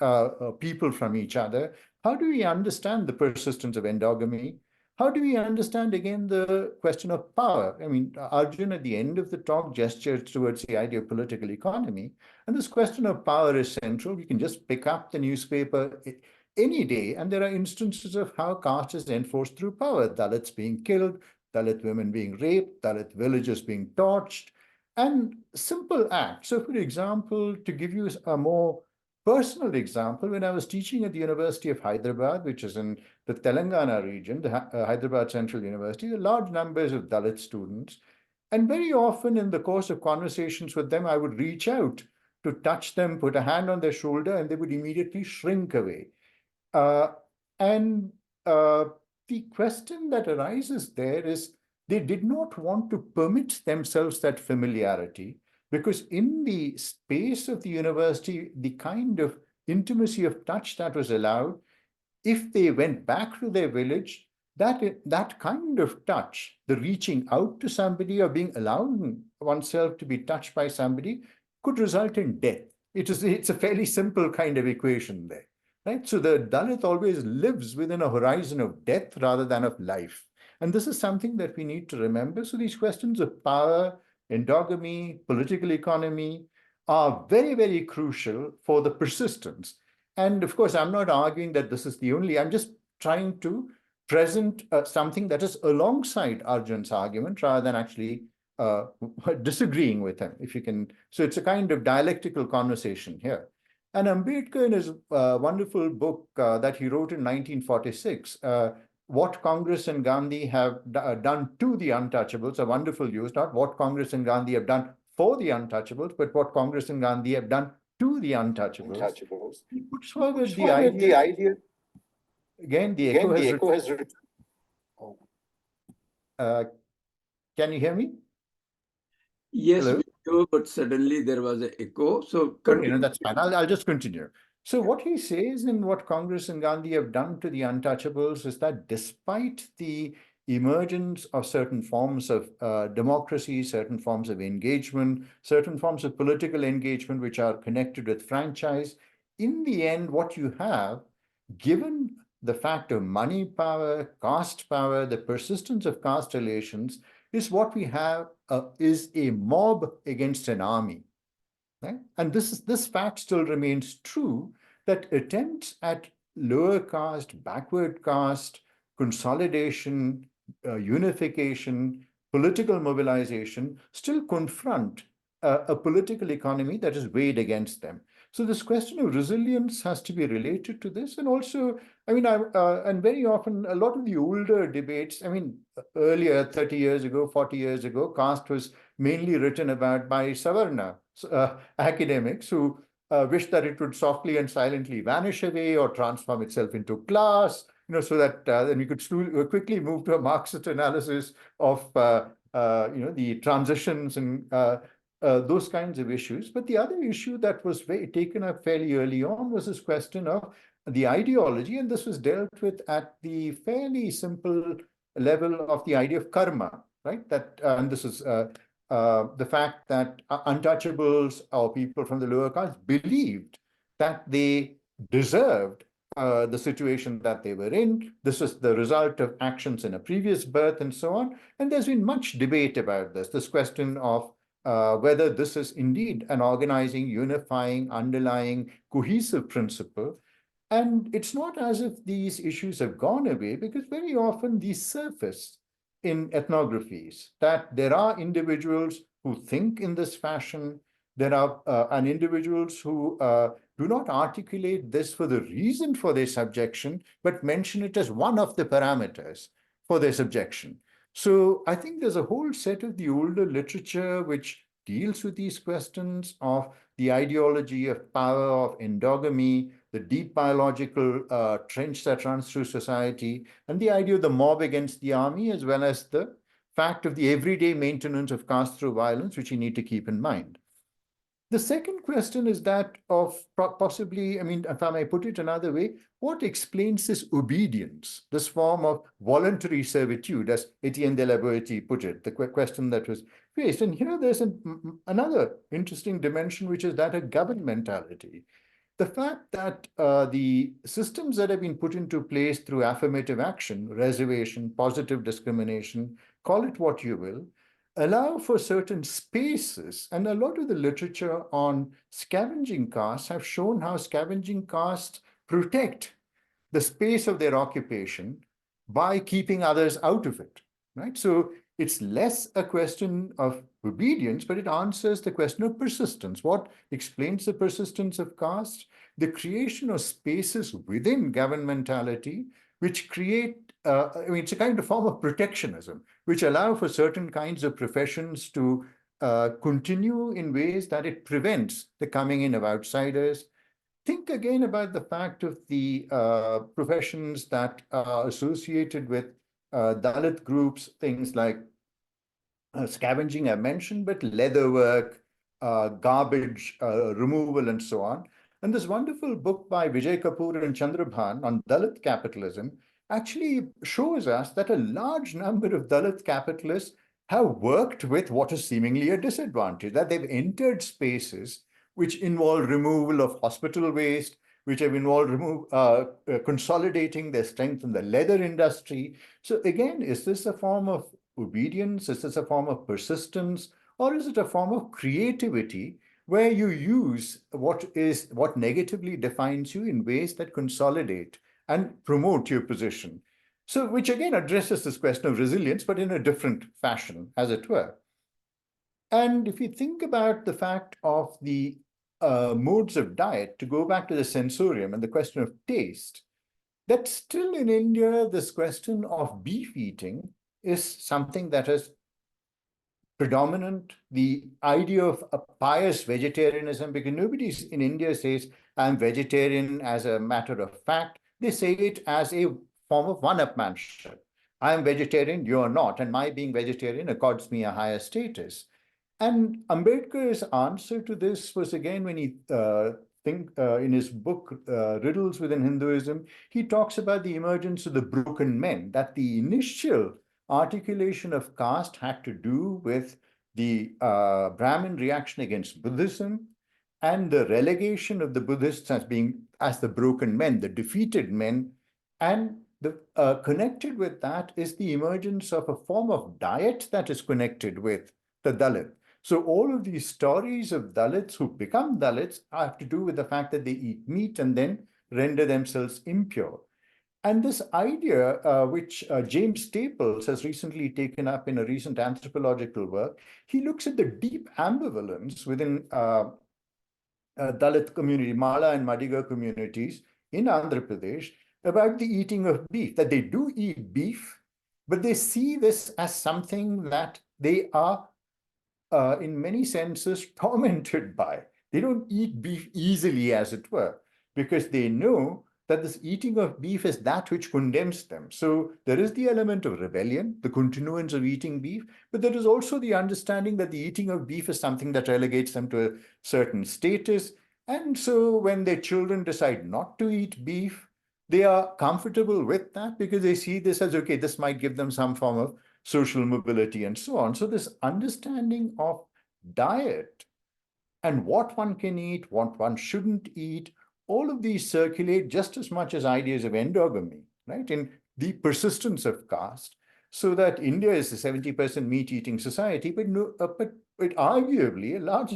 people from each other. How do we understand the persistence of endogamy? How do we understand, again, the question of power? I mean, Arjun at the end of the talk gestured towards the idea of political economy. And this question of power is central. We can just pick up the newspaper any day, and there are instances of how caste is enforced through power. Dalits being killed, Dalit women being raped, Dalit villages being torched, and simple acts. So, for example, to give you a more personal example, when I was teaching at the University of Hyderabad, which is in the Telangana region, the Hyderabad Central University, there are large numbers of Dalit students. And very often in the course of conversations with them, I would reach out to touch them, put a hand on their shoulder, and they would immediately shrink away. The question that arises there is they did not want to permit themselves that familiarity, because in the space of the university, the kind of intimacy of touch that was allowed, if they went back to their village, that kind of touch, the reaching out to somebody or being allowing oneself to be touched by somebody, could result in death. It's a fairly simple kind of equation there. Right? So the Dalit always lives within a horizon of death rather than of life. And this is something that we need to remember. So these questions of power, endogamy, political economy are very, very crucial for the persistence. And of course, I'm not arguing that this is the only, I'm just trying to present something that is alongside Arjun's argument rather than actually disagreeing with him, if you can. So it's a kind of dialectical conversation here. And Ambedkar, in his wonderful book that he wrote in 1946, What Congress and Gandhi Have Done to the Untouchables, a wonderful use, not what Congress and Gandhi have done for the untouchables, but what Congress and Gandhi have done to the untouchables. He puts forward the idea. Again, the echo has returned. Can you hear me? Yes, Hello? we do, but suddenly there was an echo. So Okay, continue. no, that's fine. I'll just continue. So what he says in what Congress and Gandhi have done to the untouchables is that despite the emergence of certain forms of democracy, certain forms of engagement, certain forms of political engagement which are connected with franchise, in the end, what you have, given the fact of money power, caste power, the persistence of caste relations, is what we have is a mob against an army. Right? And this fact still remains true, that attempts at lower caste, backward caste, consolidation, unification, political mobilization still confront a political economy that is weighed against them. So this question of resilience has to be related to this. And also, I mean, and very often a lot of the older debates, I mean, earlier, 30 years ago, 40 years ago, caste was mainly written about by Savarna academics who wish that it would softly and silently vanish away or transform itself into class, so that then we could quickly move to a Marxist analysis of the transitions and those kinds of issues. But the other issue that was taken up fairly early on was this question of the ideology, and this was dealt with at the fairly simple level of the idea of karma, right? That and this is the fact that untouchables or people from the lower caste believed that they deserved the situation that they were in. This was the result of actions in a previous birth and so on. And there's been much debate about this question of whether this is indeed an organizing, unifying, underlying, cohesive principle. And it's not as if these issues have gone away, because very often these surface in ethnographies, that there are individuals who think in this fashion, there are and individuals who do not articulate this for the reason for their subjection, but mention it as one of the parameters for their subjection. So I think there's a whole set of the older literature which deals with these questions of the ideology of power, of endogamy, the deep biological trench that runs through society, and the idea of the mob against the army, as well as the fact of the everyday maintenance of caste through violence, which you need to keep in mind. The second question is that of possibly, I mean, if I may put it another way, what explains this obedience, this form of voluntary servitude, as Etienne de la Boétie put it, the question that was faced. And here there's another interesting dimension, which is that of governmentality. The fact that the systems that have been put into place through affirmative action, reservation, positive discrimination, call it what you will, allow for certain spaces. And a lot of the literature on scavenging castes have shown how scavenging castes protect the space of their occupation by keeping others out of it, right? So it's less a question of obedience, but it answers the question of persistence. What explains the persistence of caste? The creation of spaces within governmentality, which create, I mean, it's a kind of form of protectionism, which allow for certain kinds of professions to continue in ways that it prevents the coming in of outsiders. Think again about the fact of the professions that are associated with Dalit groups, things like scavenging I mentioned, but leather work, garbage removal, and so on. And this wonderful book by Vijay Kapoor and Chandrabhan on Dalit capitalism actually shows us that a large number of Dalit capitalists have worked with what is seemingly a disadvantage, that they've entered spaces which involve removal of hospital waste, which have involved consolidating their strength in the leather industry. So again, is this a form of obedience? Is this a form of persistence? Or is it a form of creativity where you use what negatively defines you in ways that consolidate and promote your position. So, which again addresses this question of resilience, but in a different fashion, as it were. And if you think about the fact of the modes of diet, to go back to the sensorium and the question of taste, that still in India, this question of beef eating is something that is predominant. The idea of a pious vegetarianism, because nobody in India says, I'm vegetarian as a matter of fact. They say it as a form of one-upmanship. I am vegetarian, you're not, and my being vegetarian accords me a higher status. And Ambedkar's answer to this was, again, when he in his book, Riddles Within Hinduism, he talks about the emergence of the broken men, that the initial articulation of caste had to do with the Brahmin reaction against Buddhism and the relegation of the Buddhists as the broken men, the defeated men. And connected with that is the emergence of a form of diet that is connected with the Dalit. So all of these stories of Dalits who become Dalits have to do with the fact that they eat meat and then render themselves impure. And this idea, which James Staples has recently taken up in a recent anthropological work, he looks at the deep ambivalence within Dalit community, Mala and Madiga communities in Andhra Pradesh about the eating of beef, that they do eat beef, but they see this as something that they are in many senses tormented by. They don't eat beef easily, as it were, because they know that this eating of beef is that which condemns them. So there is the element of rebellion, the continuance of eating beef, but there is also the understanding that the eating of beef is something that relegates them to a certain status. And so when their children decide not to eat beef, they are comfortable with that because they see this as, okay, this might give them some form of social mobility and so on. So this understanding of diet and what one can eat, what one shouldn't eat, all of these circulate just as much as ideas of endogamy, right? In the persistence of caste, so that India is a 70% meat-eating society, but arguably a large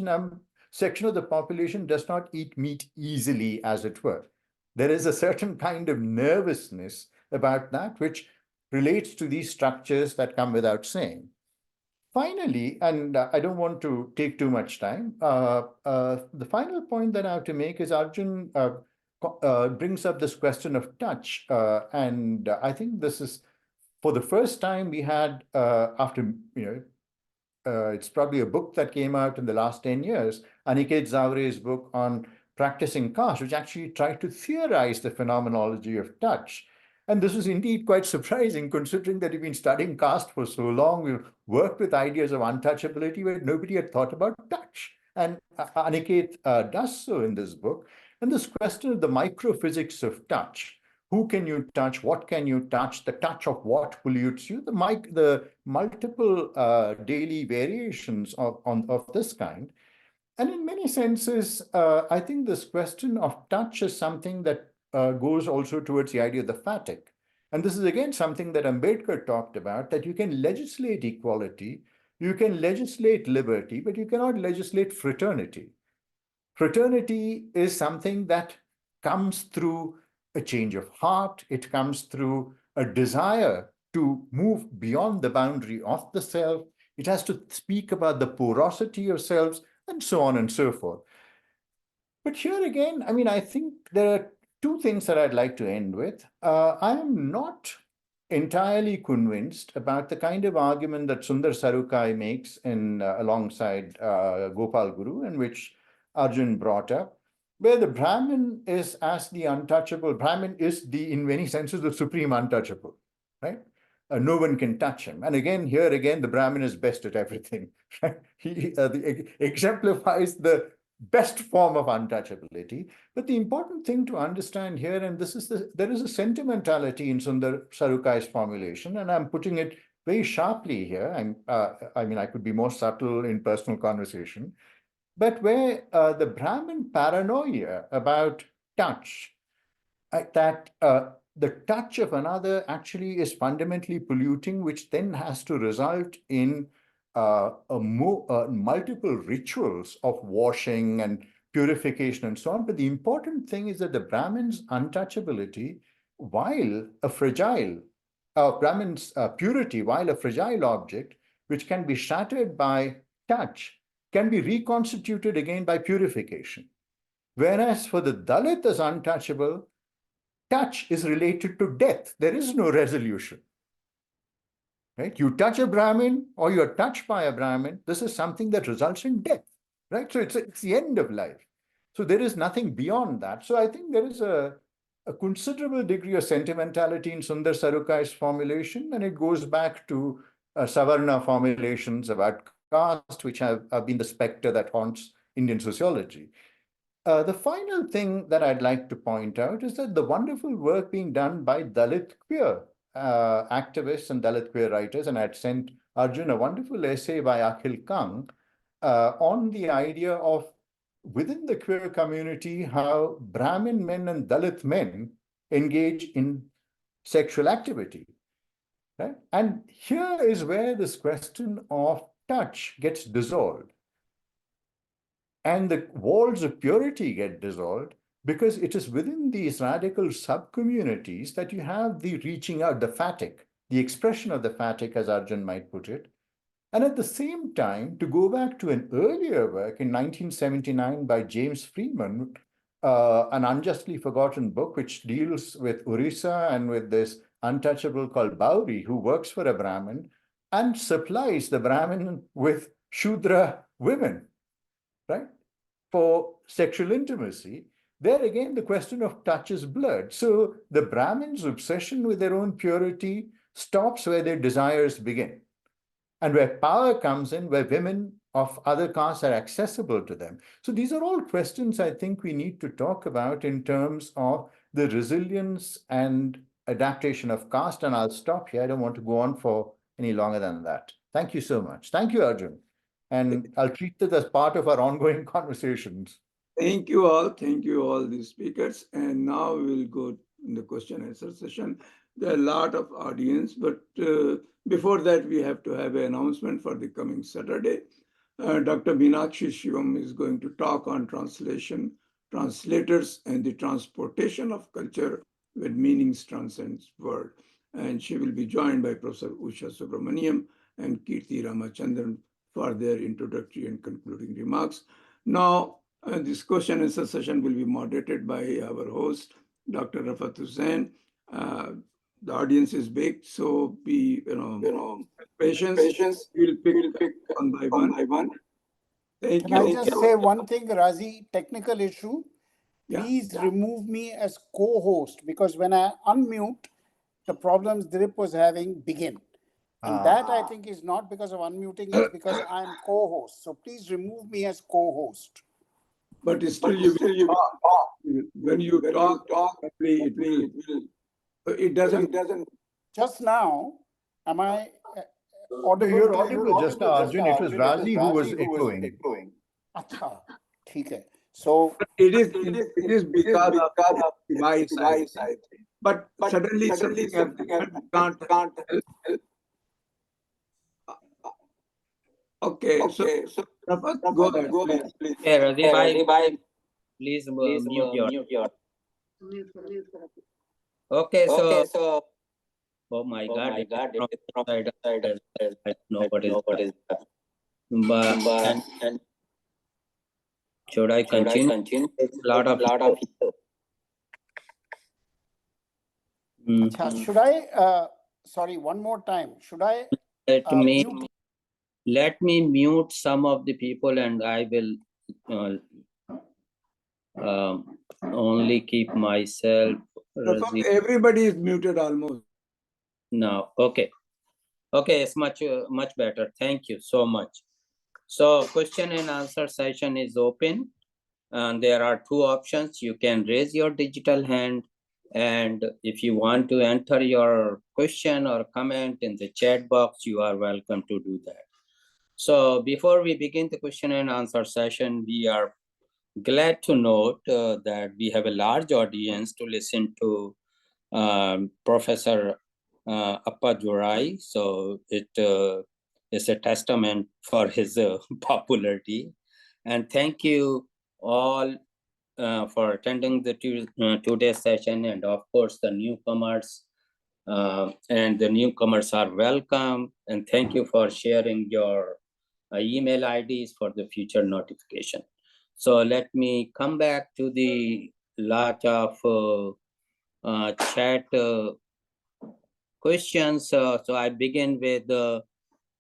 section of the population does not eat meat easily, as it were. There is a certain kind of nervousness about that, which relates to these structures that come without saying. Finally, and I don't want to take too much time, the final point that I have to make is Arjun brings up this question of touch. And I think this is, for the first time we had, after, it's probably a book that came out in the last 10 years, Aniket Zavre's book on practicing caste, which actually tried to theorize the phenomenology of touch. And this was indeed quite surprising, considering that we've been studying caste for so long. We've worked with ideas of untouchability where nobody had thought about touch. And Aniket does so in this book. And this question of the microphysics of touch. Who can you touch? What can you touch? The touch of what pollutes you? The multiple daily variations of this kind. And in many senses, I think this question of touch is something that goes also towards the idea of the fatigue. And this is again something that Ambedkar talked about, that you can legislate equality, you can legislate liberty, but you cannot legislate fraternity. Fraternity is something that comes through a change of heart. It comes through a desire to move beyond the boundary of the self. It has to speak about the porosity of selves and so on and so forth. But here again, I mean, I think there are two things that I'd like to end with. I am not entirely convinced about the kind of argument that Sundar Sarukar makes in alongside Gopal Guru, and which Arjun brought up, where the Brahmin is as the untouchable. Brahmin is in many senses, the supreme untouchable, right? No one can touch him. And again, here again, the Brahmin is best at everything. Right? He exemplifies the best form of untouchability. But the important thing to understand here, and this is there is a sentimentality in Sundar Sarukar's formulation, and I'm putting it very sharply here. I mean, I could be more subtle in personal conversation, but where the Brahmin paranoia about touch, that the touch of another actually is fundamentally polluting, which then has to result in multiple rituals of washing and purification and so on. But the important thing is that the Brahmin's untouchability, while a fragile, Brahmin's purity, while a fragile object, which can be shattered by touch, can be reconstituted again by purification. Whereas for the Dalit as untouchable, touch is related to death. There is no resolution. Right? You touch a Brahmin or you're touched by a Brahmin, this is something that results in death, right? So it's the end of life. So there is nothing beyond that. So I think there is a considerable degree of sentimentality in Sundar Sarukai's formulation, and it goes back to Savarna formulations about caste, which have been the specter that haunts Indian sociology. The final thing that I'd like to point out is that the wonderful work being done by Dalit queer activists and Dalit queer writers, and I'd sent Arjun a wonderful essay by Akhil Kang on the idea of within the queer community, how Brahmin men and Dalit men engage in sexual activity. Right? And here is where this question of touch gets dissolved. And the walls of purity get dissolved because it is within these radical sub-communities that you have the reaching out, the phatic, the expression of the phatic, as Arjun might put it. And at the same time, to go back to an earlier work in 1979 by James Freeman, an unjustly forgotten book, which deals with Orissa and with this untouchable called Bauri, who works for a Brahmin and supplies the Brahmin with Shudra women, right, for sexual intimacy. There again, the question of touch is blurred. So the Brahmins' obsession with their own purity stops where their desires begin. And where power comes in, where women of other castes are accessible to them. So these are all questions I think we need to talk about in terms of the resilience and adaptation of caste. And I'll stop here. I don't want to go on for any longer than that. Thank you so much. Thank you, Arjun. And I'll treat this as part of our ongoing conversations. Thank you all the speakers. And now we'll go in the question and answer session. There are a lot of audience, but before that, we have to have an announcement for the coming Saturday. Dr. Meenakshi Shivam is going to talk on translation, translators, and the transportation of culture with meanings transcends world. And she will be joined by Professor Usha Subramaniam and Kirti Ramachandran for their introductory and concluding remarks. Now, this question and answer session will be moderated by our host, Dr. Rafat Hussain. The audience is big, so be patient. We'll pick one by one. Thank Can you. I just say one thing, Razi? Technical issue. Yeah. Please remove me as co-host, because when I unmute, the problems Dilip was having begin. And that I think is not because of unmuting, it's because I'm co-host. So please remove me as co-host. But still, you will talk. When you talk, it doesn't. Just now, am I audible? You're audible just now, Arjun. It was Razi who was echoing. Acha, theek hai. So It is because of my side. But suddenly something can't help. Okay, so Rafat, go ahead, please. Hey, Razi bhai, please mute your. Okay, so. Oh my God! From side, I don't know what is that. But and should I continue? It's a lot of. Acha, should I, sorry, one more time. Should I mute? Let me mute some of the people, and I will only keep myself. Everybody is muted almost. No, okay, it's much better. Thank you so much. So question and answer session is open, and there are two options. You can raise your digital hand, and if you want to enter your question or comment in the chat box, you are welcome to do that. So before we begin the question and answer session, we are glad to note that we have a large audience to listen to Professor Appa Durai. So it is a testament for his popularity. And thank you all for attending the today's session, and of course the newcomers. And the newcomers are welcome. And thank you for sharing your email IDs for the future notification. So let me come back to the lot of chat questions. So I begin with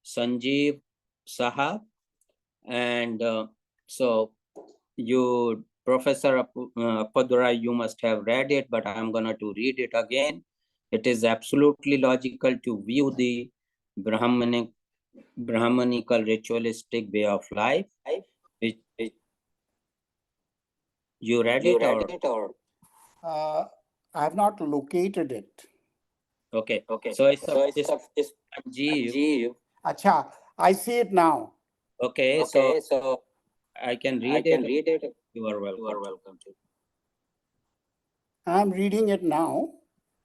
Sanjeev Saha. And so you, Professor Appadurai, you must have read it, but I'm gonna to read it again. It is absolutely logical to view the Brahmanical ritualistic way of life. Which, you read it or? I have not located it. Okay. So it's Sanjeev. Acha, I see it now. Okay, so I can read it. You are welcome to. I'm reading it now.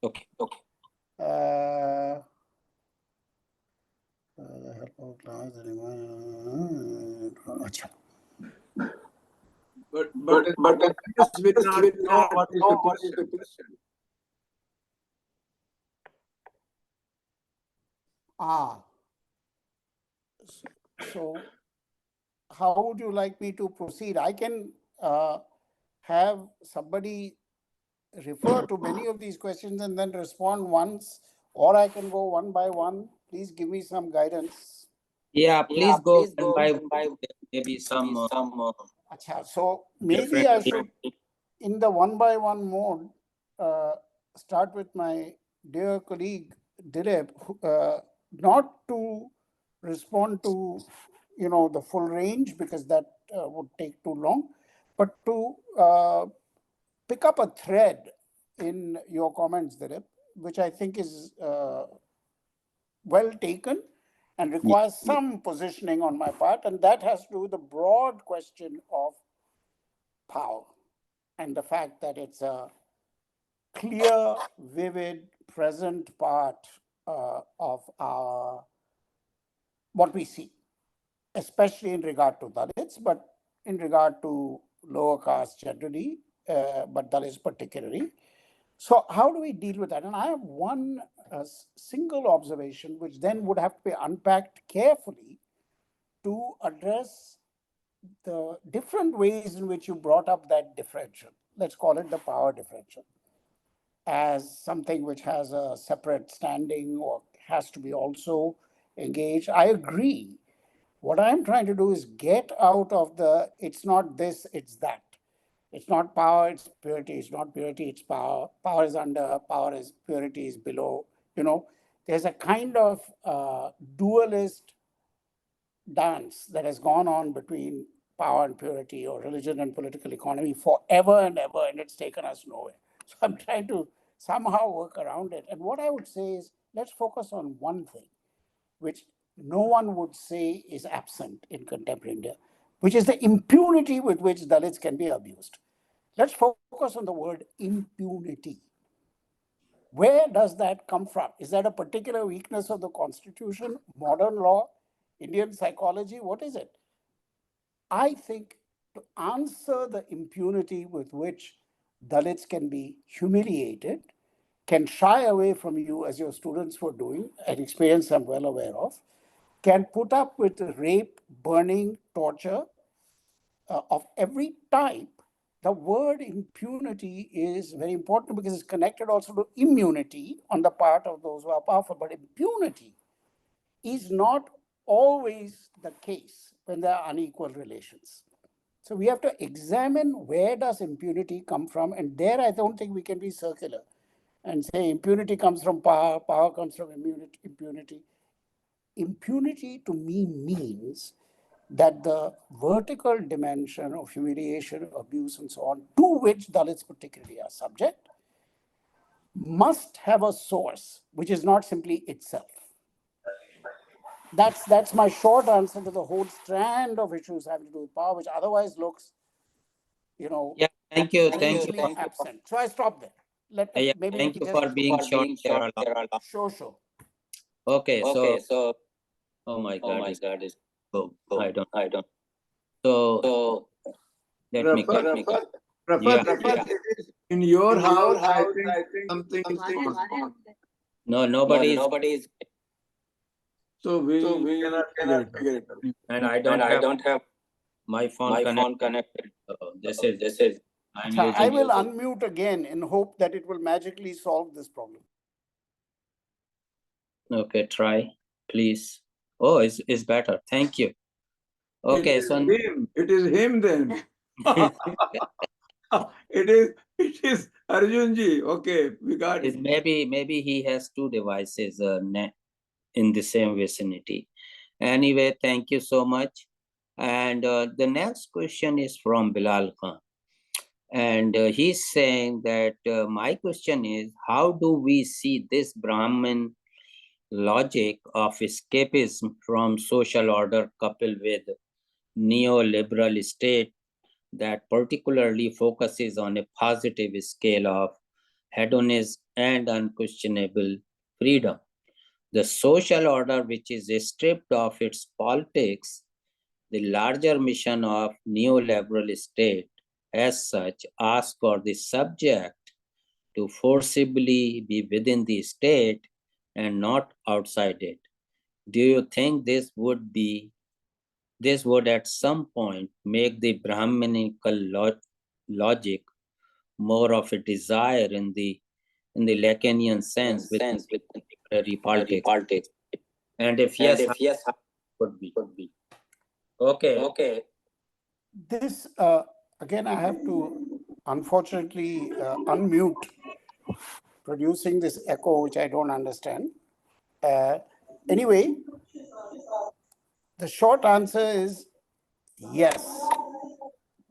Okay. Acha. But we not know what is the question. So how would you like me to proceed? I can have somebody refer to many of these questions and then respond once, or I can go one by one. Please give me some guidance. Yeah, please go one by one. Maybe some Acha, so maybe I should, in the one by one mode, start with my dear colleague Dilip, not to respond to the full range, because that would take too long, but to pick up a thread in your comments, Dilip, which I think is well taken and requires some positioning on my part, and that has to do with the broad question of power and the fact that it's a clear, vivid, present part of our what we see, especially in regard to Dalits, but in regard to lower castes generally, but Dalits particularly. So how do we deal with that? And I have one single observation, which then would have to be unpacked carefully to address the different ways in which you brought up that differential. Let's call it the power differential, as something which has a separate standing or has to be also engaged. I agree. What I'm trying to do is get out of the, it's not this, it's that. It's not power, it's purity. It's not purity, it's power. Power is under, power is, purity is below. There's a kind of dualist dance that has gone on between power and purity, or religion and political economy, forever and ever, and it's taken us nowhere. So I'm trying to somehow work around it. And what I would say is, let's focus on one thing, which no one would say is absent in contemporary India, which is the impunity with which Dalits can be abused. Let's focus on the word impunity. Where does that come from? Is that a particular weakness of the Constitution, modern law, Indian psychology? What is it? I think to answer the impunity with which Dalits can be humiliated, can shy away from you, as your students were doing, an experience I'm well aware of, can put up with rape, burning, torture of every type. The word impunity is very important because it's connected also to immunity on the part of those who are powerful. But impunity is not always the case when there are unequal relations. So we have to examine where does impunity come from, and there I don't think we can be circular and say impunity comes from power, power comes from impunity. Impunity to me means that the vertical dimension of humiliation, abuse, and so on, to which Dalits particularly are subject, must have a source, which is not simply itself. That's my short answer to the whole strand of issues having to do with power, which otherwise looks, Yeah, thank you. absent. So I stop there. Thank you for being short. Sure. Okay, so Oh my God, oh, I don't. So let me Rafat, get. Rafat, Yeah. it is in your house, I think something is wrong. No, nobody is, So we cannot figure it out. and I don't have my phone connected. So this is I'm So I using. will unmute again in hope that it will magically solve this problem. Okay, try, please. Oh, it's better. Thank you. Okay, so It is him then. It is Arjunji. Okay, we got is it. maybe he has two devices in the same vicinity. Anyway, thank you so much. And the next question is from Bilal Khan. And he's saying that my question is, how do we see this Brahmin logic of escapism from social order coupled with neoliberal state that particularly focuses on a positive scale of hedonism and unquestionable freedom? The social order, which is stripped of its politics, the larger mission of neoliberal state as such asks for the subject to forcibly be within the state and not outside it. Do you think this would at some point make the Brahminical logic more of a desire in the Lacanian sense with contemporary politics? And if yes, how could be? Okay. This, again, I have to unfortunately unmute, producing this echo, which I don't understand. Anyway, the short answer is yes.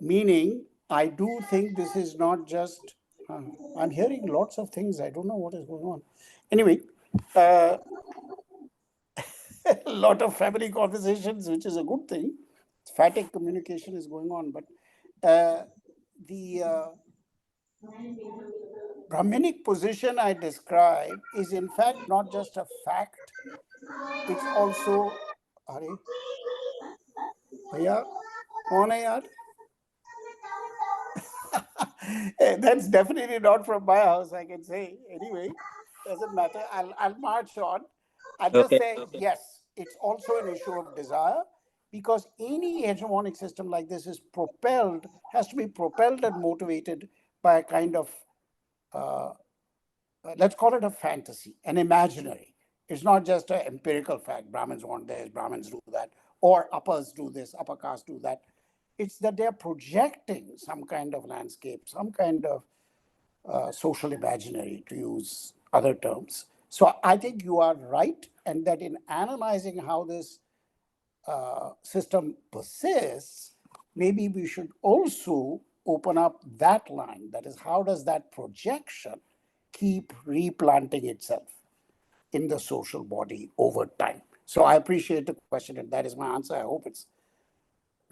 Meaning, I do think this is not just, I'm hearing lots of things. I don't know what is going on. Anyway, a lot of family conversations, which is a good thing. Phatic communication is going on, but the Brahminic position I describe is in fact not just a fact, it's also, Are, Bhaiya, kaun hai yaar? That's definitely not from my house, I can say. Anyway, doesn't matter. I'll march on. I'll just Okay. say, yes, it's also an issue of desire because any hegemonic system like this has to be propelled and motivated by a kind of, let's call it a fantasy, an imaginary. It's not just an empirical fact. Brahmins want this, Brahmins do that, or uppers do this, upper caste do that. It's that they're projecting some kind of landscape, some kind of social imaginary, to use other terms. So I think you are right, and that in analyzing how this system persists, maybe we should also open up that line. That is, how does that projection keep replanting itself in the social body over time? So I appreciate the question, and that is my answer. I hope it's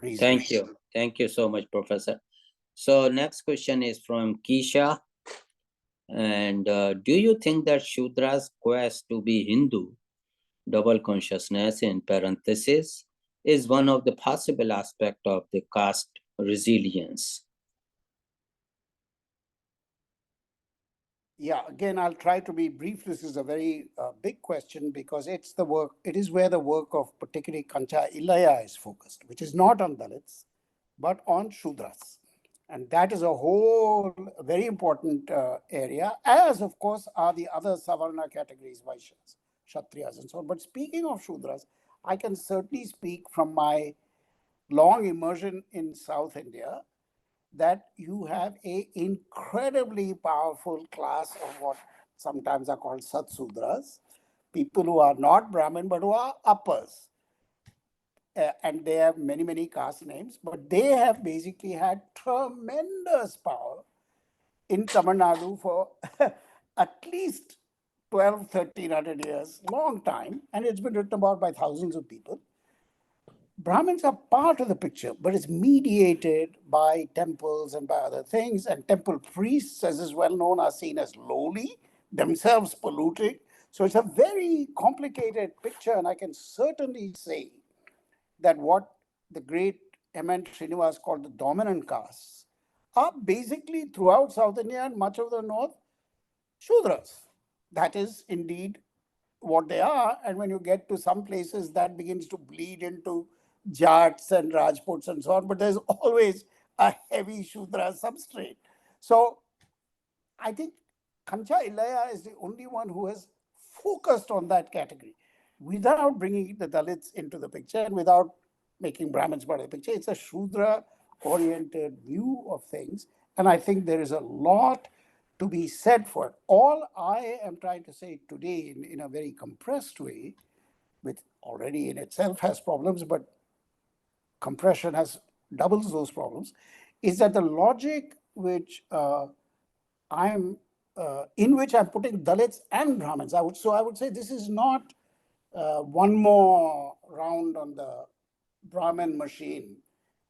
reasonable. Thank you. Thank you so much, Professor. So next question is from Kisha. And do you think that Shudra's quest to be Hindu, double consciousness in parenthesis, is one of the possible aspects of the caste resilience? Yeah, again, I'll try to be brief. This is a very big question because it is where the work of particularly Kancha Ilaya is focused, which is not on Dalits, but on Shudras. And that is a whole very important area, as of course are the other Savarna categories, Vaishyas, Kshatriyas, and so on. But speaking of Shudras, I can certainly speak from my long immersion in South India that you have an incredibly powerful class of what sometimes are called Satsudras, people who are not Brahmin but who are uppers. And they have many, many caste names, but they have basically had tremendous power in Tamil Nadu for at least 1300 years, long time, and it's been written about by thousands of people. Brahmins are part of the picture, but it's mediated by temples and by other things. And temple priests, as is well known, are seen as lowly, themselves polluting. So it's a very complicated picture, and I can certainly say that what the great M.N. Srinivas called the dominant castes are basically throughout South India and much of the north, Shudras. That is indeed what they are. And when you get to some places, that begins to bleed into Jats and Rajputs and so on. But there's always a heavy Shudra substrate. So I think Kancha Illaya is the only one who has focused on that category without bringing the Dalits into the picture and without making Brahmins part of the picture. It's a Shudra-oriented view of things. And I think there is a lot to be said for it. All I am trying to say today in a very compressed way, which already in itself has problems, but compression doubles those problems, is that the logic which in which I'm putting Dalits and Brahmins. I would say this is not one more round on the Brahmin machine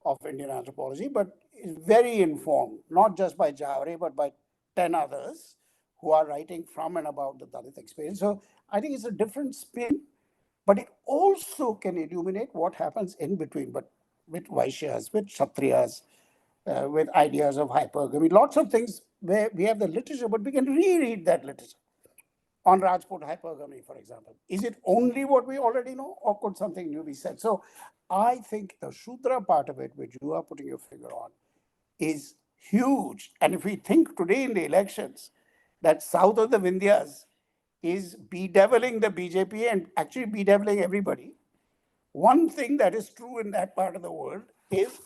of Indian anthropology, but is very informed, not just by Javre, but by 10 others who are writing from and about the Dalit experience. So I think it's a different spin, but it also can illuminate what happens in between, but with Vaishyas, with Kshatriyas, with ideas of hypergamy, lots of things where we have the literature, but we can reread that literature. On Rajput hypergamy, for example. Is it only what we already know, or could something new be said? So I think the Shudra part of it, which you are putting your finger on, is huge. And if we think today in the elections that south of the Vindhyas is bedeviling the BJP and actually bedeviling everybody, one thing that is true in that part of the world is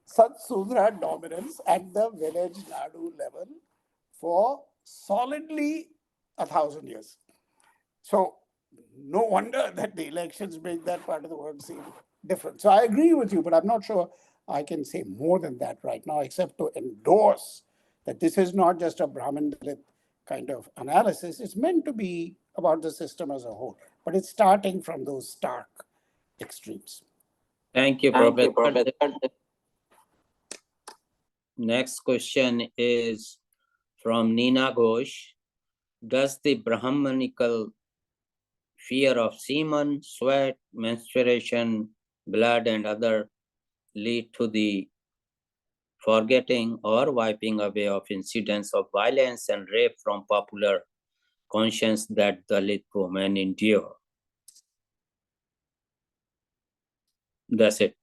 such Sudra dominance at the village Nadu level for solidly 1,000 years. So no wonder that the elections make that part of the world seem different. So I agree with you, but I'm not sure I can say more than that right now, except to endorse that this is not just a Brahmin Dalit kind of analysis. It's meant to be about the system as a whole, but it's starting from those stark extremes. Thank you, Professor. Next question is from Neena Ghosh. Does the Brahmanical fear of semen, sweat, menstruation, blood, and other lead to the forgetting or wiping away of incidents of violence and rape from popular conscience that Dalit women endure? That's it.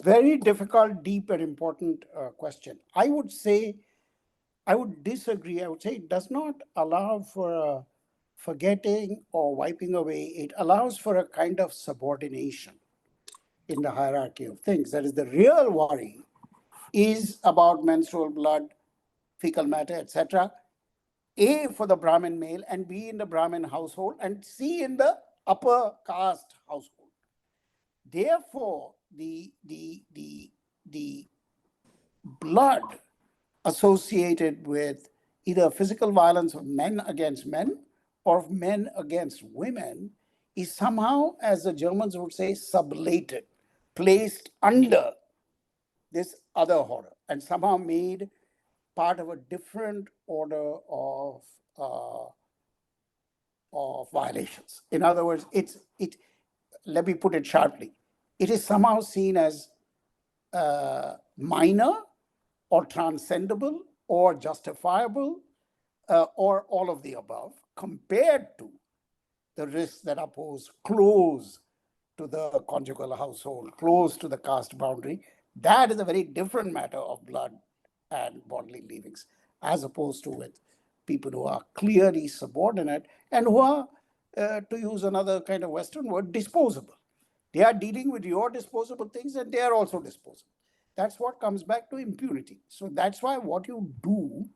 Very difficult, deep, and important question. I would disagree. I would say it does not allow for a forgetting or wiping away. It allows for a kind of subordination in the hierarchy of things. That is, the real worry is about menstrual blood, fecal matter, etc. A, for the Brahmin male, and B, in the Brahmin household, and C, in the upper caste household. Therefore, the blood associated with either physical violence of men against men or of men against women is somehow, as the Germans would say, sublated, placed under this other horror and somehow made part of a different order of violations. In other words, let me put it sharply, it is somehow seen as minor or transcendable or justifiable or all of the above compared to the risks that are posed close to the conjugal household, close to the caste boundary. That is a very different matter of blood and bodily leavings, as opposed to with people who are clearly subordinate and who are, to use another kind of Western word, disposable. They are dealing with your disposable things and they are also disposable. That's what comes back to impunity. So that's why what you do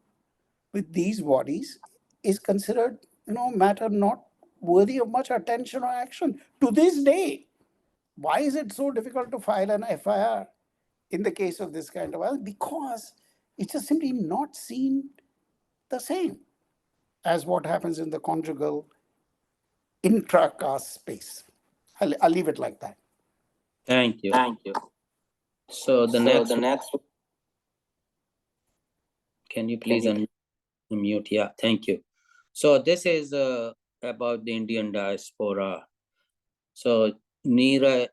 with these bodies is considered, matter not worthy of much attention or action. To this day, why is it so difficult to file an FIR in the case of this kind of violence? Because it's just simply not seen the same as what happens in the conjugal intra-caste space. I'll leave it like that. Thank you. So the next, can you please unmute? Mute, yeah, thank you. So this is about the Indian diaspora. So Nirali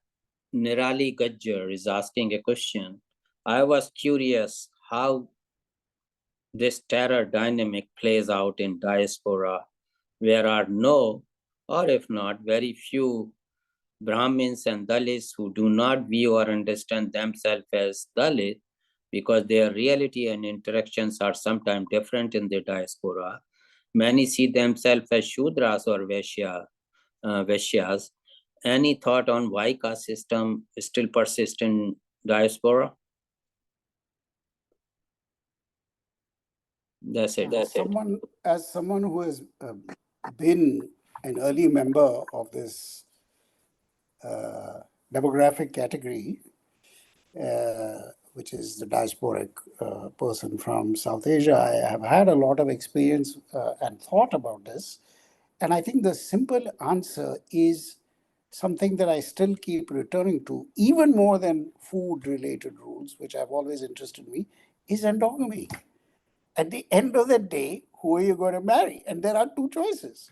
Gajjar is asking a question. I was curious how this terror dynamic plays out in diaspora, where are no, or if not, very few Brahmins and Dalits who do not view or understand themselves as Dalit because their reality and interactions are sometimes different in the diaspora. Many see themselves as Shudras or Vaishyas. Any thought on why caste system still persists in diaspora? That's it. As someone who has been an early member of this demographic category, which is the diasporic person from South Asia, I have had a lot of experience and thought about this. And I think the simple answer is something that I still keep returning to, even more than food-related rules, which have always interested me, is endogamy. At the end of the day, who are you going to marry? And there are two choices,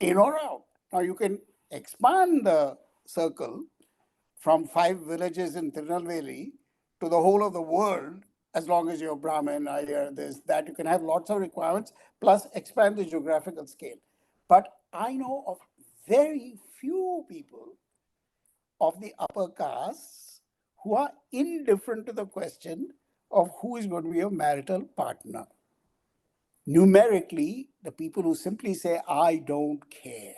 in or out. Now you can expand the circle from 5 villages in Tirunelveli to the whole of the world, as long as you're Brahmin, Iyer, this, that. You can have lots of requirements, plus expand the geographical scale. But I know of very few people of the upper castes who are indifferent to the question of who is going to be your marital partner. Numerically, the people who simply say, I don't care.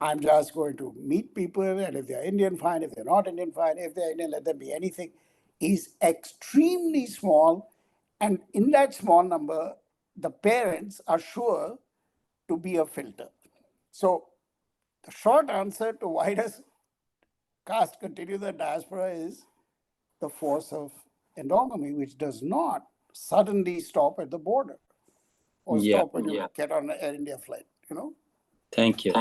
I'm just going to meet people, and if they're Indian, fine. If they're not Indian, fine. If they're Indian, let them be anything, is extremely small. And in that small number, the parents are sure to be a filter. So the short answer to why does caste continue the diaspora is the force of endogamy, which does not suddenly stop at the border or Yeah, stop when you get on an Air India flight, you know? thank you.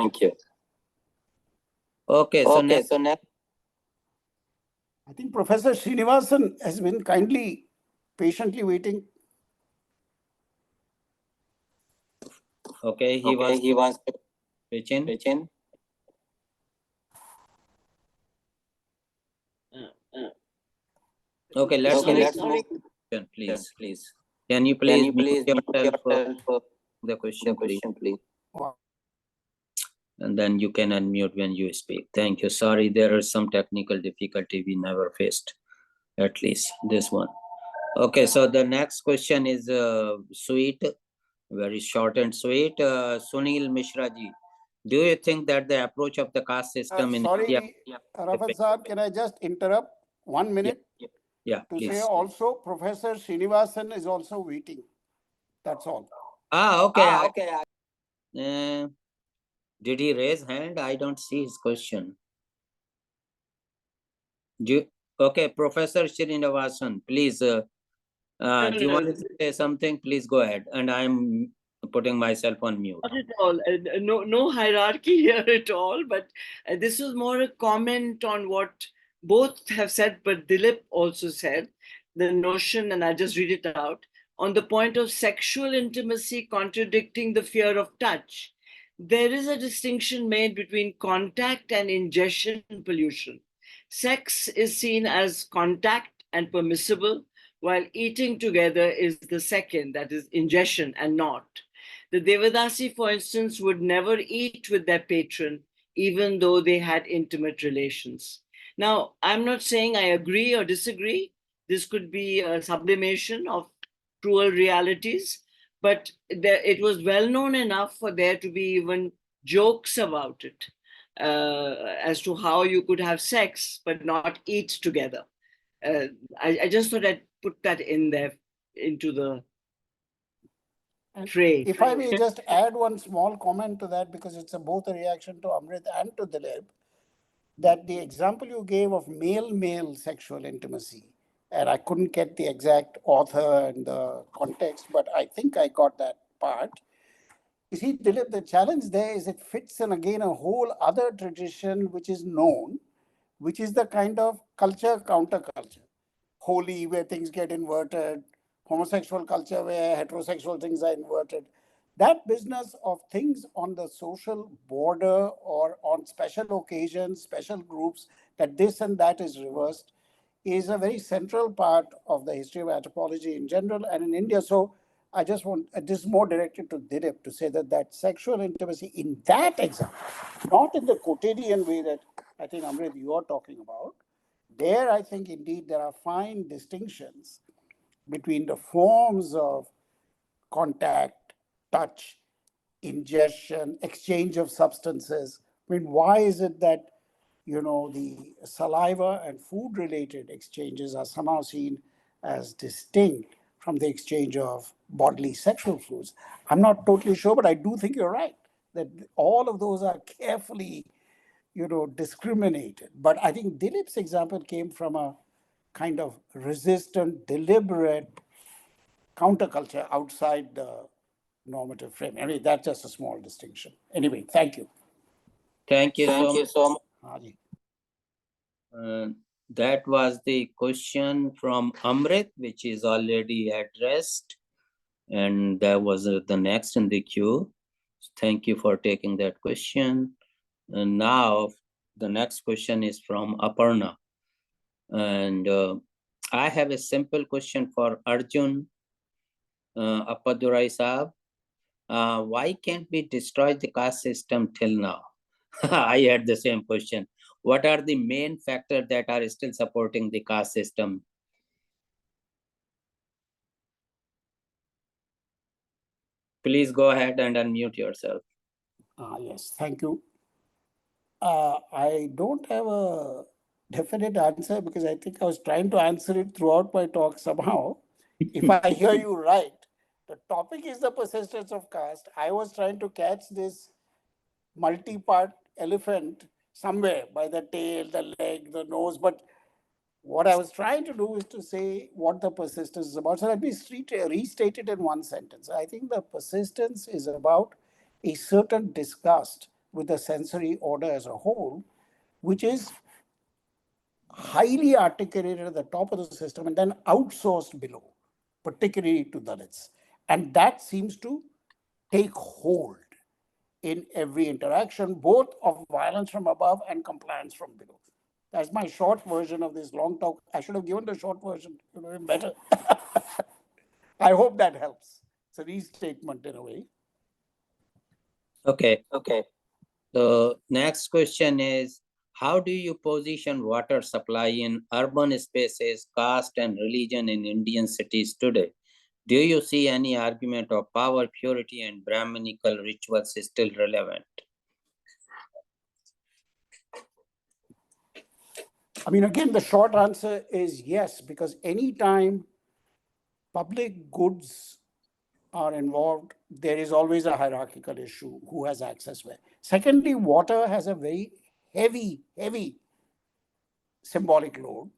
Okay, so next. I think Professor Srinivasan has been kindly, patiently waiting. Okay, he wants to pitch in. Okay, let's Sorry. please. Can you please mute yourself for the question, please? And then you can unmute when you speak. Thank you. Sorry, there is some technical difficulty we never faced, at least this one. Okay, so the next question is sweet, very short and sweet. Sunil Mishra ji, do you think that the approach of the caste system in India? Sorry, Rafat Saab, can I just interrupt 1 minute? Yeah, To please. say also, Professor Srinivasan is also waiting. That's all. Okay. Did he raise hand? I don't see his question. Okay, Professor Srinivasan, please. Do you want to say something? Please go ahead. And I'm putting myself on mute. Not at all. No hierarchy here at all. But this was more a comment on what both have said, but Dilip also said, the notion, and I just read it out, on the point of sexual intimacy contradicting the fear of touch. There is a distinction made between contact and ingestion pollution. Sex is seen as contact and permissible, while eating together is the second, that is ingestion and not. The Devadasi, for instance, would never eat with their patron, even though they had intimate relations. Now, I'm not saying I agree or disagree. This could be a sublimation of cruel realities, but it was well known enough for there to be even jokes about it as to how you could have sex but not eat together. I just thought I'd put that in there into the fray. If I may just add one small comment to that, because it's both a reaction to Amrit and to Dilip, that the example you gave of male-male sexual intimacy, and I couldn't get the exact author and the context, but I think I got that part. You see, Dilip, the challenge there is it fits in again a whole other tradition which is known, which is the kind of culture counterculture. Holi, where things get inverted, homosexual culture where heterosexual things are inverted. That business of things on the social border or on special occasions, special groups, that this and that is reversed, is a very central part of the history of anthropology in general and in India. So I just want, this is more directed to Dilip to say that sexual intimacy in that example, not in the quotidian way that I think, Amrit, you are talking about, there I think indeed there are fine distinctions between the forms of contact, touch, ingestion, exchange of substances. I mean, why is it that, the saliva and food related exchanges are somehow seen as distinct from the exchange of bodily sexual fluids? I'm not totally sure, but I do think you're right that all of those are carefully, discriminated. But I think Dilip's example came from a kind of resistant, deliberate counterculture outside the normative frame. I mean, that's just a small distinction. Anyway, thank you. Thank you so much. Haji. That was the question from Amrit, which is already addressed. And that was the next in the queue. Thank you for taking that question. And now the next question is from Aparna. And I have a simple question for Arjun Appadurai Saab. Why can't we destroy the caste system till now? I had the same question. What are the main factors that are still supporting the caste system? Please go ahead and unmute yourself. Yes, thank you. I don't have a definite answer because I think I was trying to answer it throughout my talk somehow. If I hear you right, the topic is the persistence of caste. I was trying to catch this multi-part elephant somewhere by the tail, the leg, the nose. But what I was trying to do is to say what the persistence is about. So let me restate it in one sentence. I think the persistence is about a certain disgust with the sensory order as a whole, which is highly articulated at the top of the system and then outsourced below, particularly to Dalits. And that seems to take hold in every interaction, both of violence from above and compliance from below. That's my short version of this long talk. I should have given the short version, better. I hope that helps. It's a restatement in a way. Okay. The next question is, how do you position water supply in urban spaces, caste and religion in Indian cities today? Do you see any argument of power, purity and Brahminical rituals is still relevant? I mean, again, the short answer is yes, because anytime public goods are involved, there is always a hierarchical issue, who has access where. Secondly, water has a very heavy symbolic load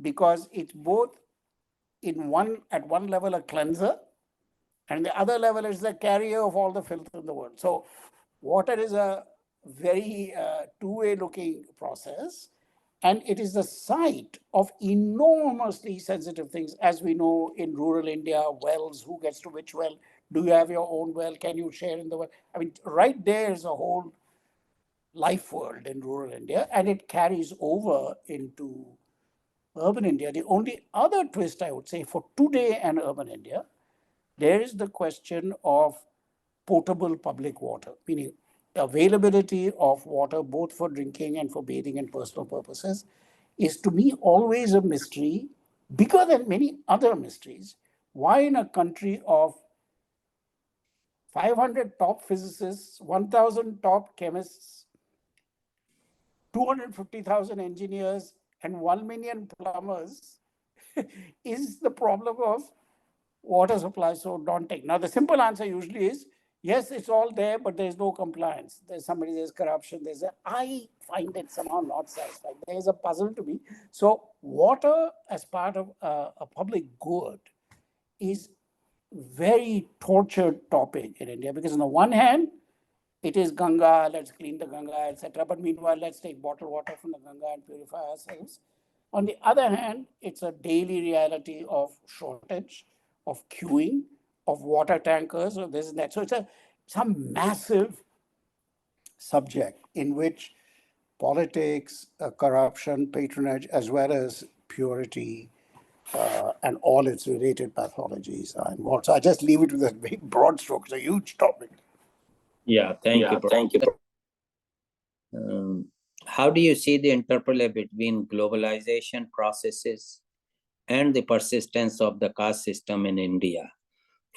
because it's both at one level a cleanser and the other level is the carrier of all the filth in the world. So water is a very two-way looking process, and it is the site of enormously sensitive things. As we know in rural India, wells, who gets to which well? Do you have your own well? Can you share in the well? I mean, right there is a whole life world in rural India, and it carries over into urban India. The only other twist, I would say, for today and urban India, there is the question of potable public water, meaning availability of water both for drinking and for bathing and personal purposes is to me always a mystery, bigger than many other mysteries. Why in a country of 500 top physicists, 1,000 top chemists, 250,000 engineers, and 1 million plumbers is the problem of water supply so daunting? Now, the simple answer usually is, yes, it's all there, but there's no compliance. There's corruption. I find it somehow not satisfying. There's a puzzle to me. So water as part of a public good is very tortured topic in India, because on the one hand, it is Ganga, let's clean the Ganga, etc. But meanwhile, let's take bottled water from the Ganga and purify ourselves. On the other hand, it's a daily reality of shortage, of queuing, of water tankers, or this and that. So it's a massive subject in which politics, corruption, patronage, as well as purity and all its related pathologies are involved. So I just leave it with a very broad stroke. It's a huge topic. Yeah, thank you. Thank you. How do you see the interplay between globalization processes and the persistence of the caste system in India?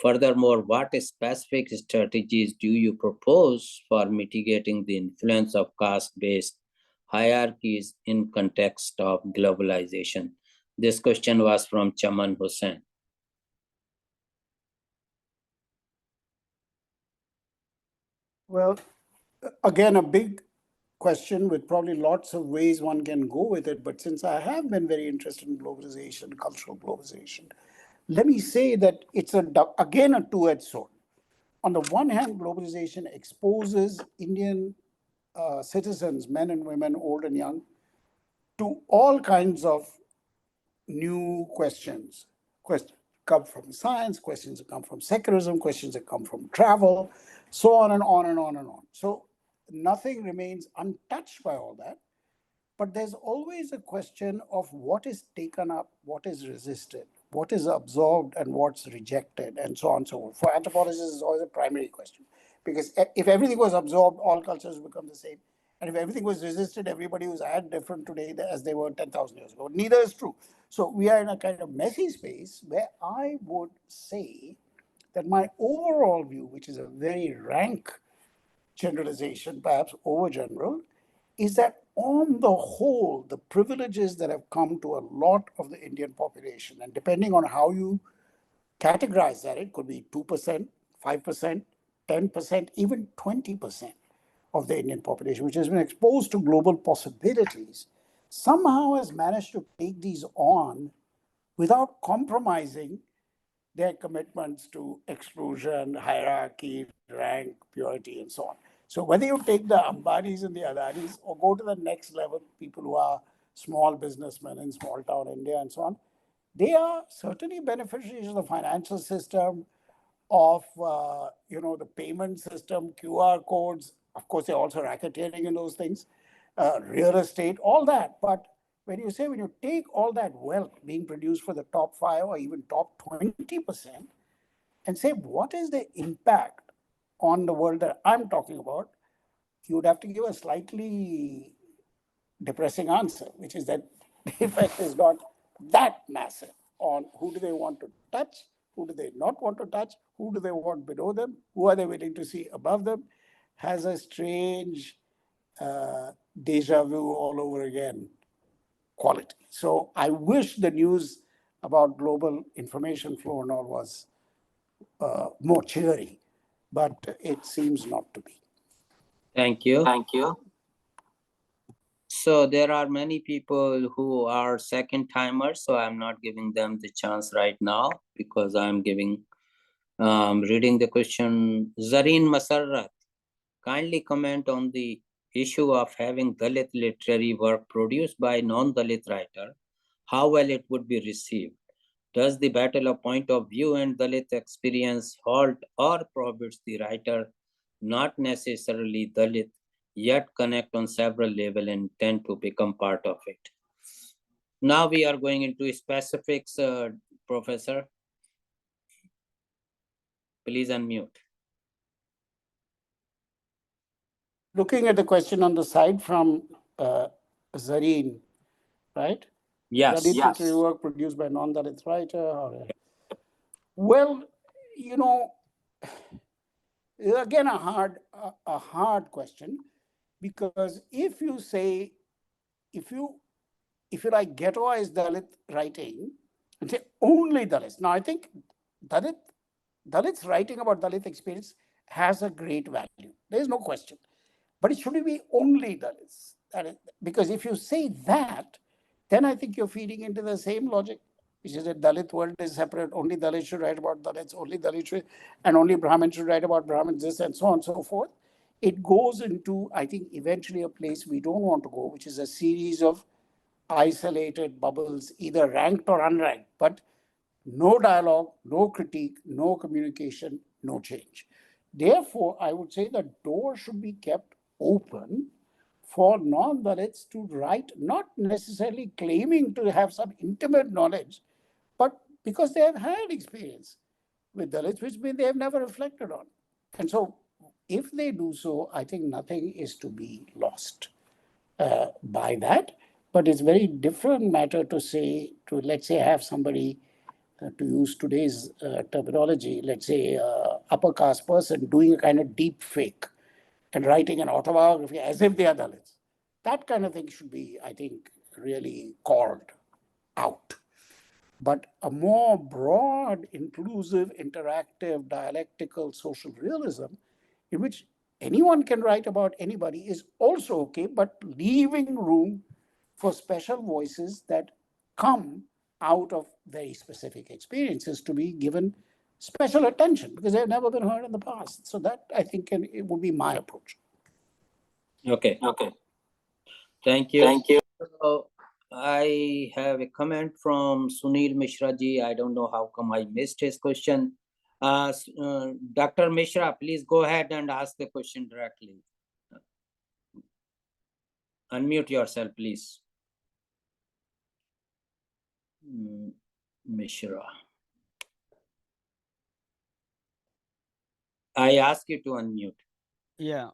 Furthermore, what specific strategies do you propose for mitigating the influence of caste-based hierarchies in context of globalization? This question was from Chaman Hussain. Well, again, a big question with probably lots of ways one can go with it. But since I have been very interested in globalization, cultural globalization, let me say that it's again a two-edged sword. On the one hand, globalization exposes Indian citizens, men and women, old and young, to all kinds of new questions. Questions come from science, questions that come from secularism, questions that come from travel, so on and on and on and on. So nothing remains untouched by all that. But there's always a question of what is taken up, what is resisted, what is absorbed, and what's rejected, and so on and so forth. For anthropologists, it's always a primary question. Because if everything was absorbed, all cultures become the same. And if everything was resisted, everybody was as different today as they were 10,000 years ago. Neither is true. So we are in a kind of messy space where I would say that my overall view, which is a very rank generalization, perhaps overgeneral, is that on the whole, the privileges that have come to a lot of the Indian population, and depending on how you categorize that, it could be 2%, 5%, 10%, even 20% of the Indian population, which has been exposed to global possibilities, somehow has managed to take these on without compromising their commitments to exclusion, hierarchy, rank, purity, and so on. So whether you take the Ambanis and the Adanis or go to the next level, people who are small businessmen in small town India and so on, they are certainly beneficiaries of the financial system, of the payment system, QR codes. Of course, they're also racketeering in those things, real estate, all that. But when you take all that wealth being produced for the top 5 or even top 20% and say, what is the impact on the world that I'm talking about, you would have to give a slightly depressing answer, which is that the effect is not that massive on who do they want to touch, who do they not want to touch, who do they want below them, who are they willing to see above them, has a strange deja vu all over again quality. So I wish the news about global information flow and all was more cheery, but it seems not to be. Thank you. Thank you. So there are many people who are second timers, so I'm not giving them the chance right now because I'm reading the question. Zareen Masarrat, kindly comment on the issue of having Dalit literary work produced by non-Dalit writer, how well it would be received. Does the battle of point of view and Dalit experience halt or prohibits the writer, not necessarily Dalit, yet connect on several levels and tend to become part of it? Now we are going into specifics, Professor. Please unmute. Looking at the question on the side from Zareen, right? Yes. Dalit literary work produced by non-Dalit writer. Well, again, a hard question, because if you like ghettoize Dalit writing and say only Dalits. Now, I think Dalits writing about Dalit experience has a great value. There is no question. But it shouldn't be only Dalits. Because if you say that, then I think you're feeding into the same logic, which is that Dalit world is separate. Only Dalits should write about Dalits, only Dalits should, and only Brahmins should write about Brahmins, this and so on and so forth. It goes into, I think, eventually a place we don't want to go, which is a series of isolated bubbles, either ranked or unranked, but no dialogue, no critique, no communication, no change. Therefore, I would say the door should be kept open for non-Dalits to write, not necessarily claiming to have some intimate knowledge, but because they have had experience with Dalits, which means they have never reflected on. And so, if they do so, I think nothing is to be lost by that. But it's very different matter to say, to let's say have somebody, to use today's terminology, let's say upper caste person doing a kind of deep fake and writing an autobiography as if they are Dalits. That kind of thing should be, I think, really called out. But a more broad, inclusive, interactive, dialectical social realism in which anyone can write about anybody is also okay, but leaving room for special voices that come out of very specific experiences to be given special attention because they've never been heard in the past. So that I think it would be my approach. Okay. Thank you. So, I have a comment from Sunil Mishra ji. I don't know how come I missed his question. Dr. Mishra, please go ahead and ask the question directly. Unmute yourself, please. Mishra. I ask you to unmute. Yeah.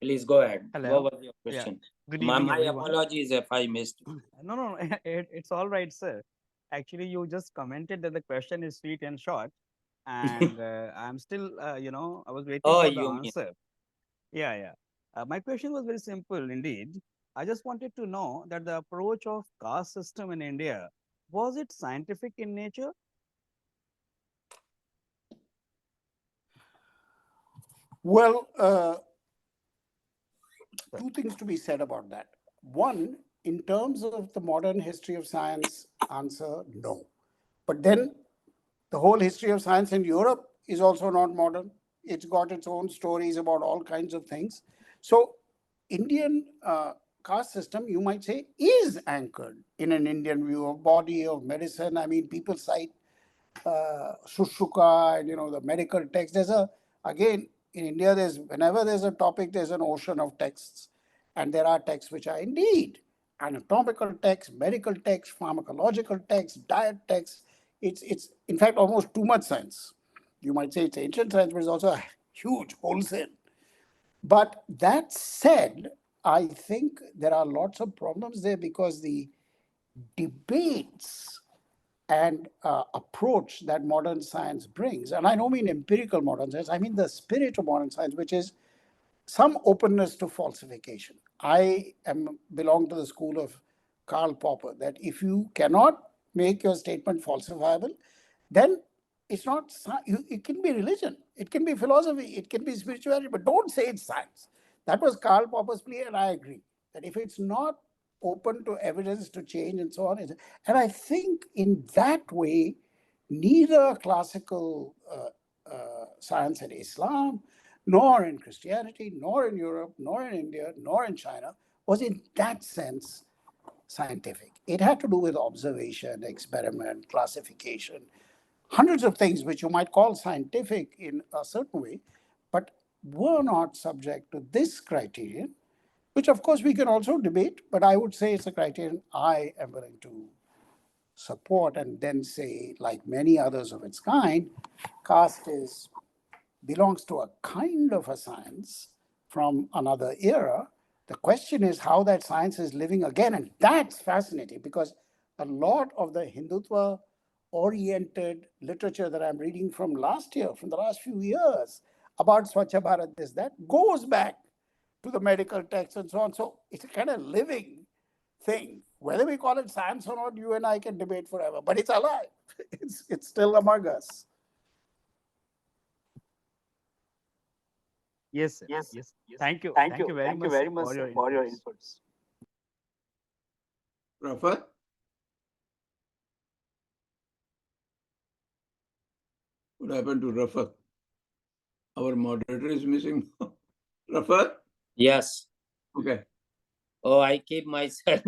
Please go ahead. Hello. What was your question? Good My evening, everyone. apologies if I missed. No, it's all right, sir. Actually, you just commented that the question is sweet and short, and I'm still, I was waiting Oh, for the you mean. answer. Yeah. My question was very simple indeed. I just wanted to know that the approach of caste system in India, was it scientific in nature? Well, two things to be said about that. One, in terms of the modern history of science, answer no. But then the whole history of science in Europe is also not modern. It's got its own stories about all kinds of things. So Indian caste system, you might say, is anchored in an Indian view of body, of medicine. I mean, people cite Sushruta and, the medical text. Again, in India, whenever there's a topic, there's an ocean of texts. And there are texts which are indeed anatomical texts, medical texts, pharmacological texts, diet texts. It's in fact almost too much science. You might say it's ancient science, but it's also a huge wholesale. But that said, I think there are lots of problems there because the debates and approach that modern science brings, and I don't mean empirical modern science, I mean the spirit of modern science, which is some openness to falsification. I belong to the school of Karl Popper, that if you cannot make your statement falsifiable, then it's not, it can be religion, it can be philosophy, it can be spirituality, but don't say it's science. That was Karl Popper's plea, and I agree that if it's not open to evidence to change and so on, and I think in that way, neither classical science in Islam, nor in Christianity, nor in Europe, nor in India, nor in China, was in that sense scientific. It had to do with observation, experiment, classification, hundreds of things which you might call scientific in a certain way, but were not subject to this criterion, which of course we can also debate, but I would say it's a criterion I am willing to support and then say, like many others of its kind, caste belongs to a kind of a science from another era. The question is how that science is living again. And that's fascinating because a lot of the Hindutva oriented literature that I'm reading from last year, from the last few years, about Swachh Bharat, that goes back to the medical texts and so on. So it's a kind of living thing. Whether we call it science or not, you and I can debate forever, but it's alive. It's still among us. Yes, sir. Yes. Thank you. Thank you very much for your inputs. Rafat? What happened to Rafat? Our moderator is missing. Rafat? Yes. Okay. Oh, I keep myself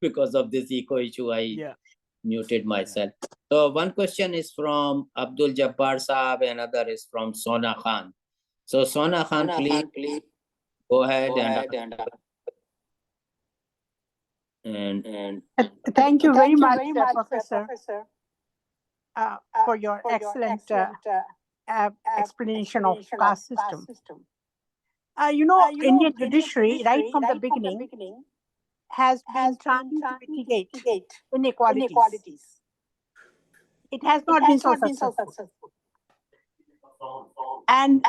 because of this eco issue. Yeah. muted myself. So one question is from Abdul Jabbar Saab, another is from Sona Khan. So Sona Khan, please go ahead and Thank you very much, Professor, for your excellent explanation of caste system. Indian judiciary, right from the beginning, has been trying to mitigate inequalities. It has not been so successful. And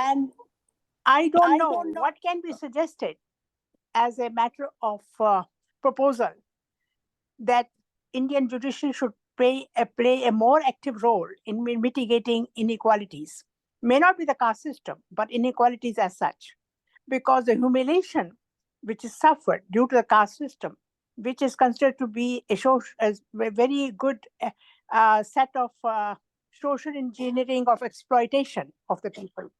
I don't know what can be suggested as a matter of proposal that Indian judiciary should play a more active role in mitigating inequalities. May not be the caste system, but inequalities as such. Because the humiliation which is suffered due to the caste system, which is considered to be a very good set of social engineering of exploitation of the people.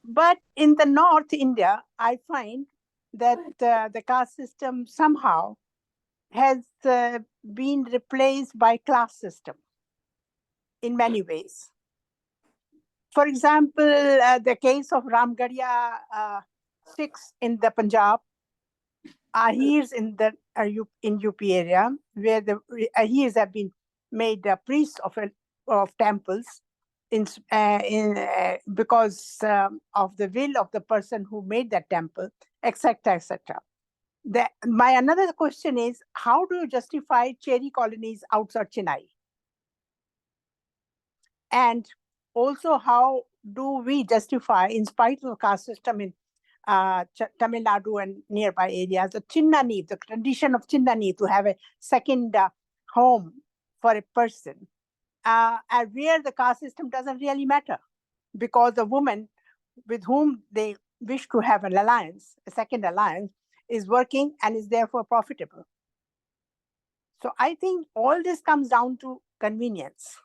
But in the North India, I find that the caste system somehow has been replaced by class system in many ways. For example, the case of Ramgarhia 6 in the Punjab, Ahirs in the in UP area, where the Ahirs have been made priests of temples because of the will of the person who made that temple, etc., etc. My another question is, how do you justify cherry colonies outside Chennai? And also, how do we justify, in spite of the caste system in Tamil Nadu and nearby areas, the Chinnani, the tradition of Chinnani, to have a second home for a person, and where the caste system doesn't really matter, because the woman with whom they wish to have an alliance, a second alliance, is working and is therefore profitable. So I think all this comes down to convenience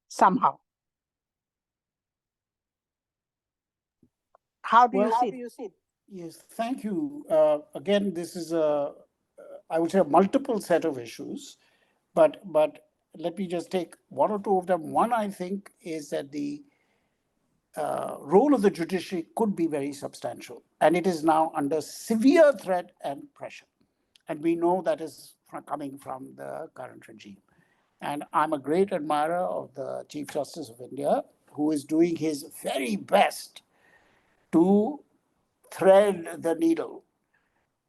somehow. How do you see it? Yes, thank you. Again, this is I would say, a multiple set of issues, but let me just take one or two of them. One, I think, is that the role of the judiciary could be very substantial, and it is now under severe threat and pressure. And we know that is coming from the current regime. And I'm a great admirer of the Chief Justice of India, who is doing his very best to thread the needle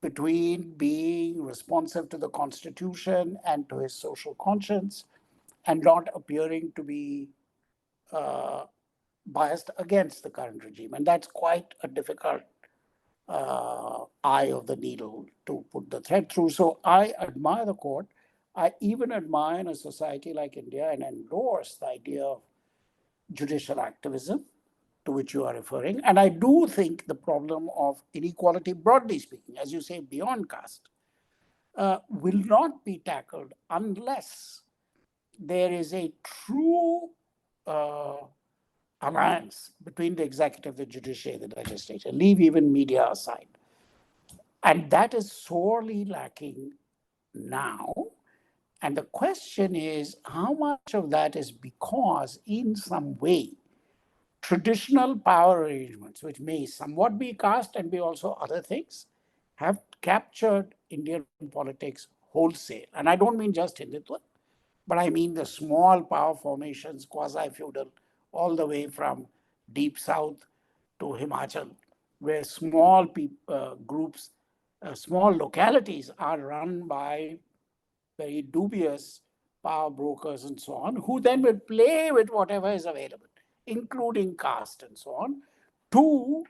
between being responsive to the Constitution and to his social conscience, and not appearing to be biased against the current regime. And that's quite a difficult eye of the needle to put the thread through. So I admire the court. I even admire in a society like India and endorse the idea of judicial activism, to which you are referring. And I do think the problem of inequality, broadly speaking, as you say, beyond caste, will not be tackled unless there is a true alliance between the executive, the judiciary, the legislature. Leave even media aside. And that is sorely lacking now. And the question is, how much of that is because, in some way, traditional power arrangements, which may somewhat be caste and be also other things, have captured Indian politics wholesale. And I don't mean just Hindutva, but I mean the small power formations, quasi-feudal, all the way from deep south to Himachal, where small groups, small localities are run by very dubious power brokers and so on, who then will play with whatever is available, including caste and so on, to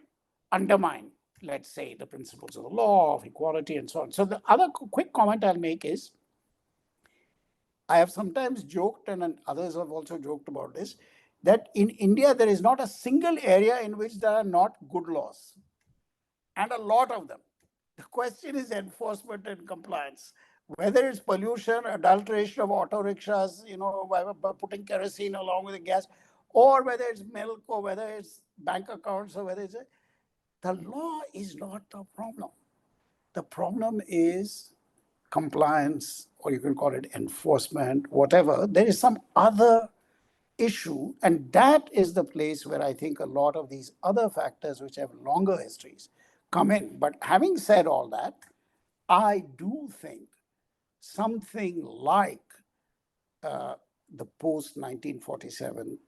undermine, let's say, the principles of the law, of equality, and so on. So the other quick comment I'll make is, I have sometimes joked, and others have also joked about this, that in India, there is not a single area in which there are not good laws, and a lot of them. The question is enforcement and compliance. Whether it's pollution, adulteration of auto rickshaws, by putting kerosene along with the gas, or whether it's milk, or whether it's bank accounts, or whether it's the law is not the problem. The problem is compliance, or you can call it enforcement, whatever. There is some other issue, and that is the place where I think a lot of these other factors, which have longer histories, come in. But having said all that, I do think something like the post 1947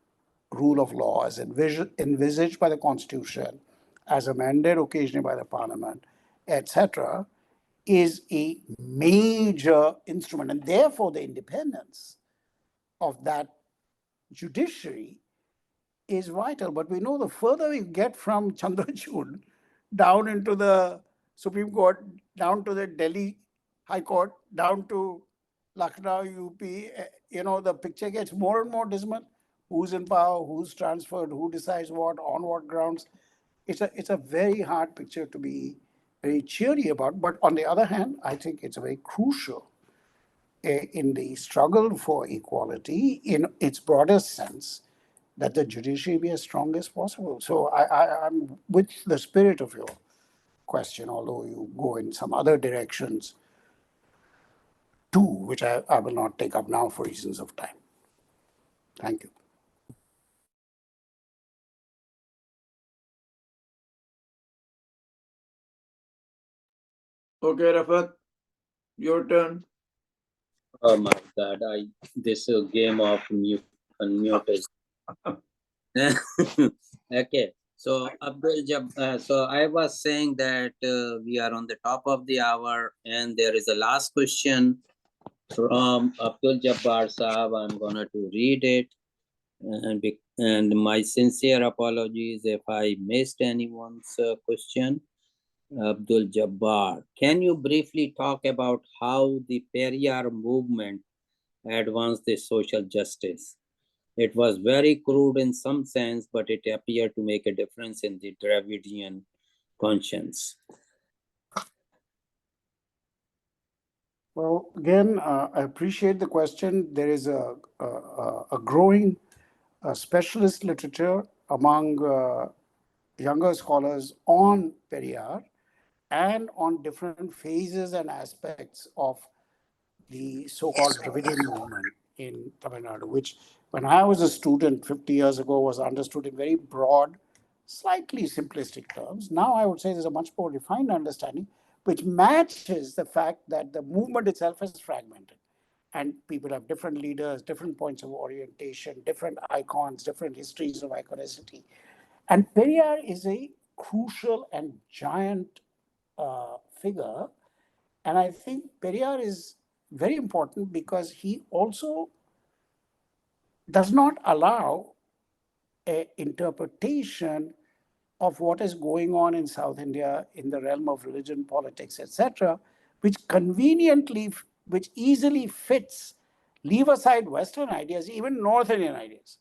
rule of law as envisaged by the Constitution, as amended occasionally by the Parliament, etc., is a major instrument. And therefore, the independence of that judiciary is vital. But we know the further we get from Chandrachud down into the Supreme Court, down to the Delhi High Court, down to Lucknow, UP, the picture gets more and more dismal. Who's in power, who's transferred, who decides what, on what grounds. It's a very hard picture to be very cheery about. But on the other hand, I think it's very crucial in the struggle for equality in its broadest sense, that the judiciary be as strong as possible. So I'm with the spirit of your question, although you go in some other directions too, which I will not take up now for reasons of time. Thank you. Okay, Rafat, your turn. Oh my God, this game of unmute is. Okay, so Abdul so I was saying that we are on the top of the hour, and there is a last question from Abdul Jabbar Saab. I'm gonna to read it, and my sincere apologies if I missed anyone's question. Abdul Jabbar, can you briefly talk about how the Periyar movement advanced the social justice? It was very crude in some sense, but it appeared to make a difference in the Dravidian conscience. Well, again, I appreciate the question. There is a growing specialist literature among younger scholars on Periyar and on different phases and aspects of the so-called Dravidian movement in Tamil Nadu, which when I was a student 50 years ago was understood in very broad, slightly simplistic terms. Now I would say there's a much more refined understanding, which matches the fact that the movement itself is fragmented. And people have different leaders, different points of orientation, different icons, different histories of iconicity. And Periyar is a crucial and giant figure. And I think Periyar is very important because he also does not allow an interpretation of what is going on in South India in the realm of religion, politics, etc., which easily fits, leave aside Western ideas, even North Indian ideas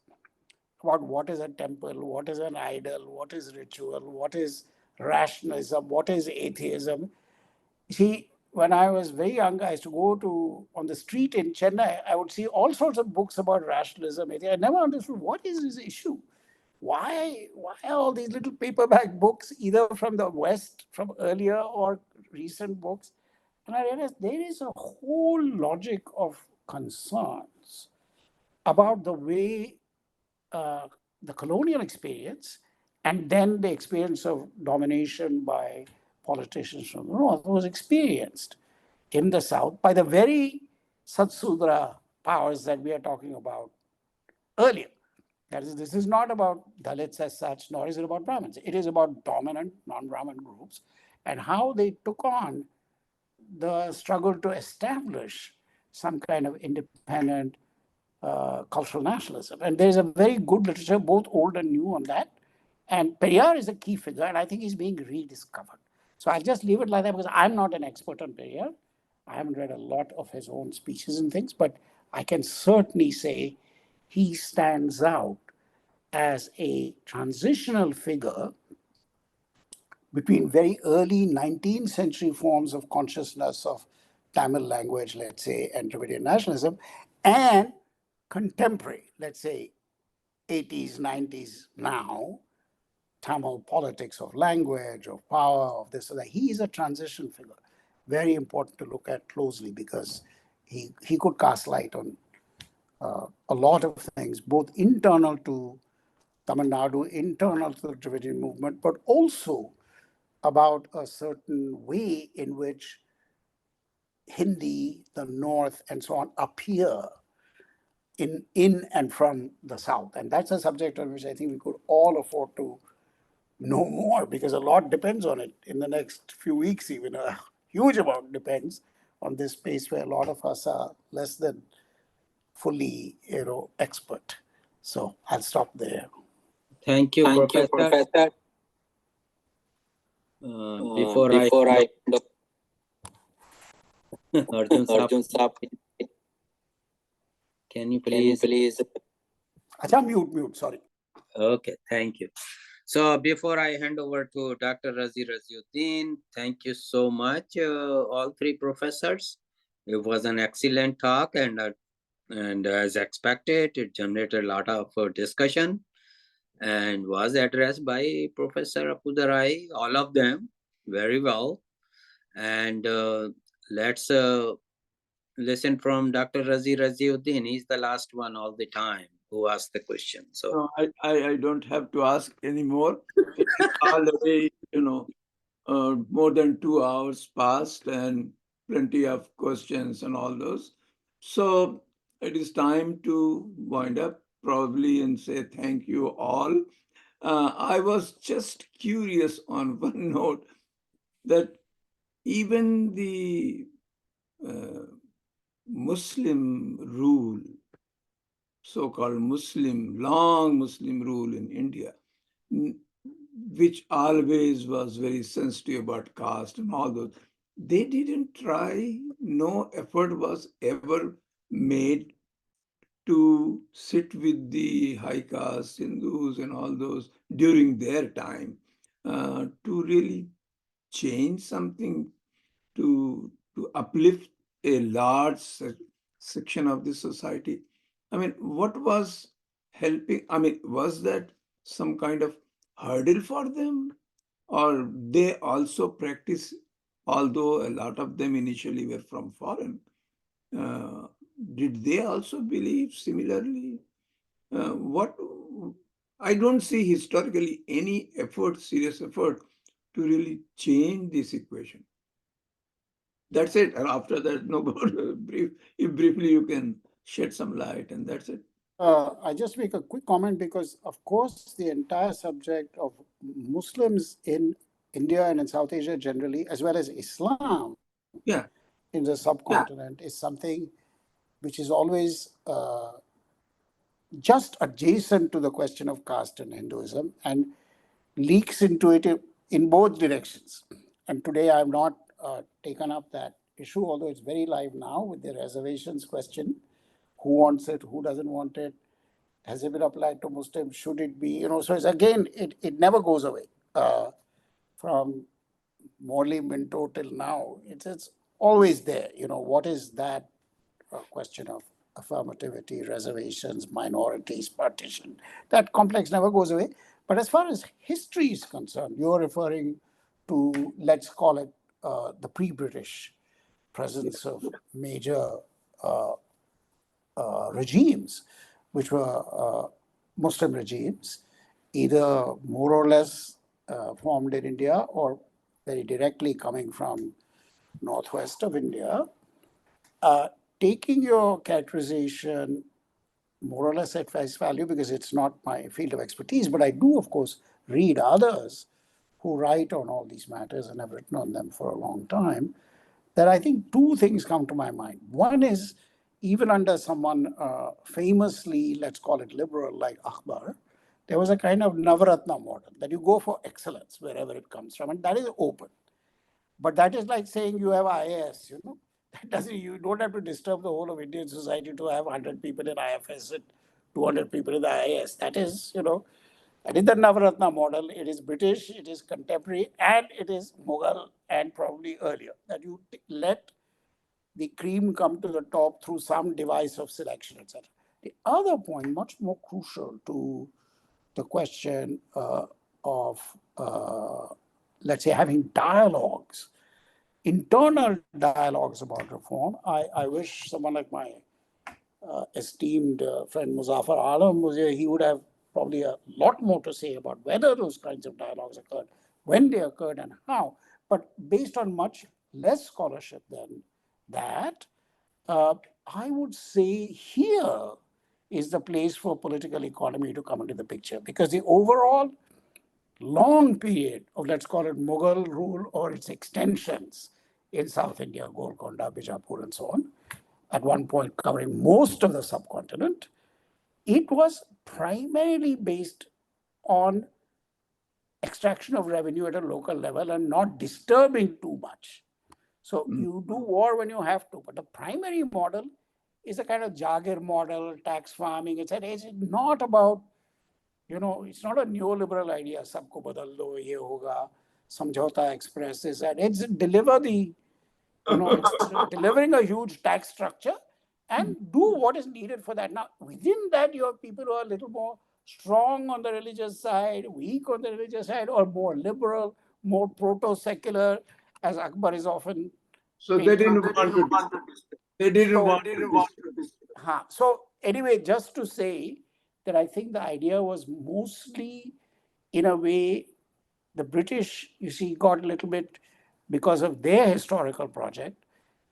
about what is a temple, what is an idol, what is ritual, what is rationalism, what is atheism. See, when I was very young, I used to go on the street in Chennai, I would see all sorts of books about rationalism. I never understood what is this issue. Why are all these little paperback books, either from the West, from earlier or recent books? And I realized there is a whole logic of concerns about the way the colonial experience and then the experience of domination by politicians from the North was experienced in the South by the very Satsudra powers that we are talking about earlier. That is, this is not about Dalits as such, nor is it about Brahmins. It is about dominant non-Brahmin groups and how they took on the struggle to establish some kind of independent cultural nationalism. And there's a very good literature, both old and new, on that. And Periyar is a key figure, and I think he's being rediscovered. So I'll just leave it like that because I'm not an expert on Periyar. I haven't read a lot of his own speeches and things, but I can certainly say he stands out as a transitional figure between very early 19th century forms of consciousness of Tamil language, let's say, and Dravidian nationalism, and contemporary, let's say, 80s, 90s now, Tamil politics of language, of power, of this or that. He is a transition figure. very important to look at closely because he could cast light on a lot of things, both internal to Tamil Nadu, internal to the Dravidian movement, but also about a certain way in which Hindi, the North, and so on appear in and from the South. And that's a subject on which I think we could all afford to know more because a lot depends on it in the next few weeks, even a huge amount depends on this space where a lot of us are less than fully, expert. So I'll stop there. Thank you, Professor. Before I Arjun Saab, can you please? Acha, mute, sorry. Okay, thank you. So before I hand over to Dr. Razi Raziuddin, thank you so much, all three professors. It was an excellent talk, and as expected, it generated a lot of discussion and was addressed by Professor Appudurai, all of them very well. And let's listen from Dr. Razi Raziuddin. He's the last one all the time who asked the question. So No, I don't have to ask anymore. It's already, more than 2 hours passed and plenty of questions and all those. So it is time to wind up probably and say thank you all. I was just curious on one note that even the Muslim rule, so-called long Muslim rule in India, which always was very sensitive about caste and all those, they didn't try, no effort was ever made to sit with the high caste Hindus and all those during their time to really change something, to uplift a large section of the society. I mean, what was helping? I mean, was that some kind of hurdle for them? Or they also practice, although a lot of them initially were from foreign, uh, did they also believe similarly? What I don't see historically any effort, serious effort to really change this equation. That's it. And after that, no more briefly you can shed some light, and that's it. I just make a quick comment because, of course, the entire subject of Muslims in India and in South Asia generally, as well as Islam Yeah. in the subcontinent, is something which is always just adjacent to the question of caste and Hinduism and leaks into it in both directions. And today I have not taken up that issue, although it's very live now with the reservations question. Who wants it? Who doesn't want it? Has it been applied to Muslims? Should it be? So it's again, it never goes away from Morley Minto till now. It's always there. What is that question of affirmativity, reservations, minorities, partition? That complex never goes away. But as far as history is concerned, you're referring to, let's call it the pre-British presence of major regimes, which were Muslim regimes, either more or less formed in India or very directly coming from northwest of India. Taking your characterization more or less at face value, because it's not my field of expertise, but I do, of course, read others who write on all these matters and have written on them for a long time, that I think two things come to my mind. One is, even under someone famously, let's call it liberal, like Akbar, there was a kind of Navaratna model that you go for excellence wherever it comes from, and that is open. But that is like saying you have IAS, That doesn't, you don't have to disturb the whole of Indian society to have 100 people in IFS and 200 people in the IAS. That is, that is the Navaratna model. It is British, it is contemporary, and it is Mughal and probably earlier. That you let the cream come to the top through some device of selection, etc. The other point, much more crucial to the question of, let's say, having dialogues internal dialogues about reform. I wish someone like my esteemed friend Muzaffar Alam was here. He would have probably a lot more to say about whether those kinds of dialogues occurred, when they occurred, and how. But based on much less scholarship than that, I would say here is the place for political economy to come into the picture, because the overall long period of, let's call it, Mughal rule or its extensions in South India, Golconda, Bijapur, and so on, at one point covering most of the subcontinent, it was primarily based on extraction of revenue at a local level and not disturbing too much. So you do war when you have to, but the primary model is a kind of Jagir model, tax farming, etc. It's not about, it's not a neoliberal idea, sabko badal do, ye hoga, Samjhauta Express, is that it's it's delivering a huge tax structure and do what is needed for that. Now, within that, you have people who are a little more strong on the religious side, weak on the religious side, or more liberal, more proto-secular, as Akbar is often. So they didn't want to. They didn't want to. So anyway, just to say that I think the idea was mostly, in a way, the British, you see, got a little bit, because of their historical project,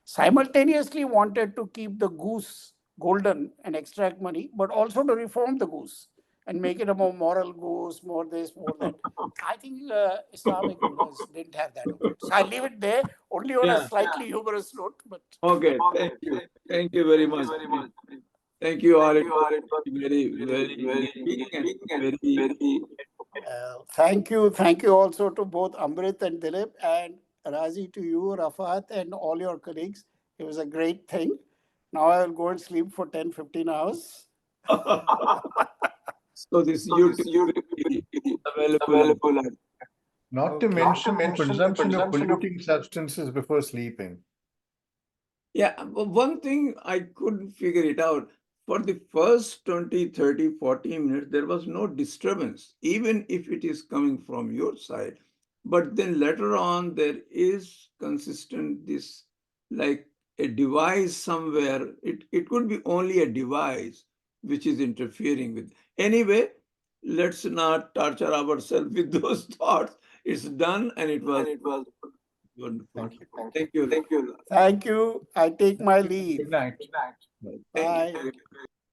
simultaneously wanted to keep the goose golden and extract money, but also to reform the goose and make it a more moral goose, more this, more that. I think Islamic rulers didn't have that. So I leave it there, only on a slightly humorous note. But Okay, thank you. Thank you very much. Thank you all. It was very, very, very. thank you also to both Amrit and Dilip, and Razi, to you, Rafat, and all your colleagues. It was a great thing. Now I will go and sleep for 10, 15 hours. So this YouTube available. Not to mention the consumption of polluting substances before sleeping. Yeah, one thing I couldn't figure it out. For the first 20, 30, 40 minutes, there was no disturbance, even if it is coming from your side. But then later on, there is consistent this, like a device somewhere. It could be only a device which is interfering with. Anyway, let's not torture ourselves with those thoughts. It's done, and it was wonderful. Thank you. Thank you. Thank you. I take my leave. Good night. Thank you. Bye.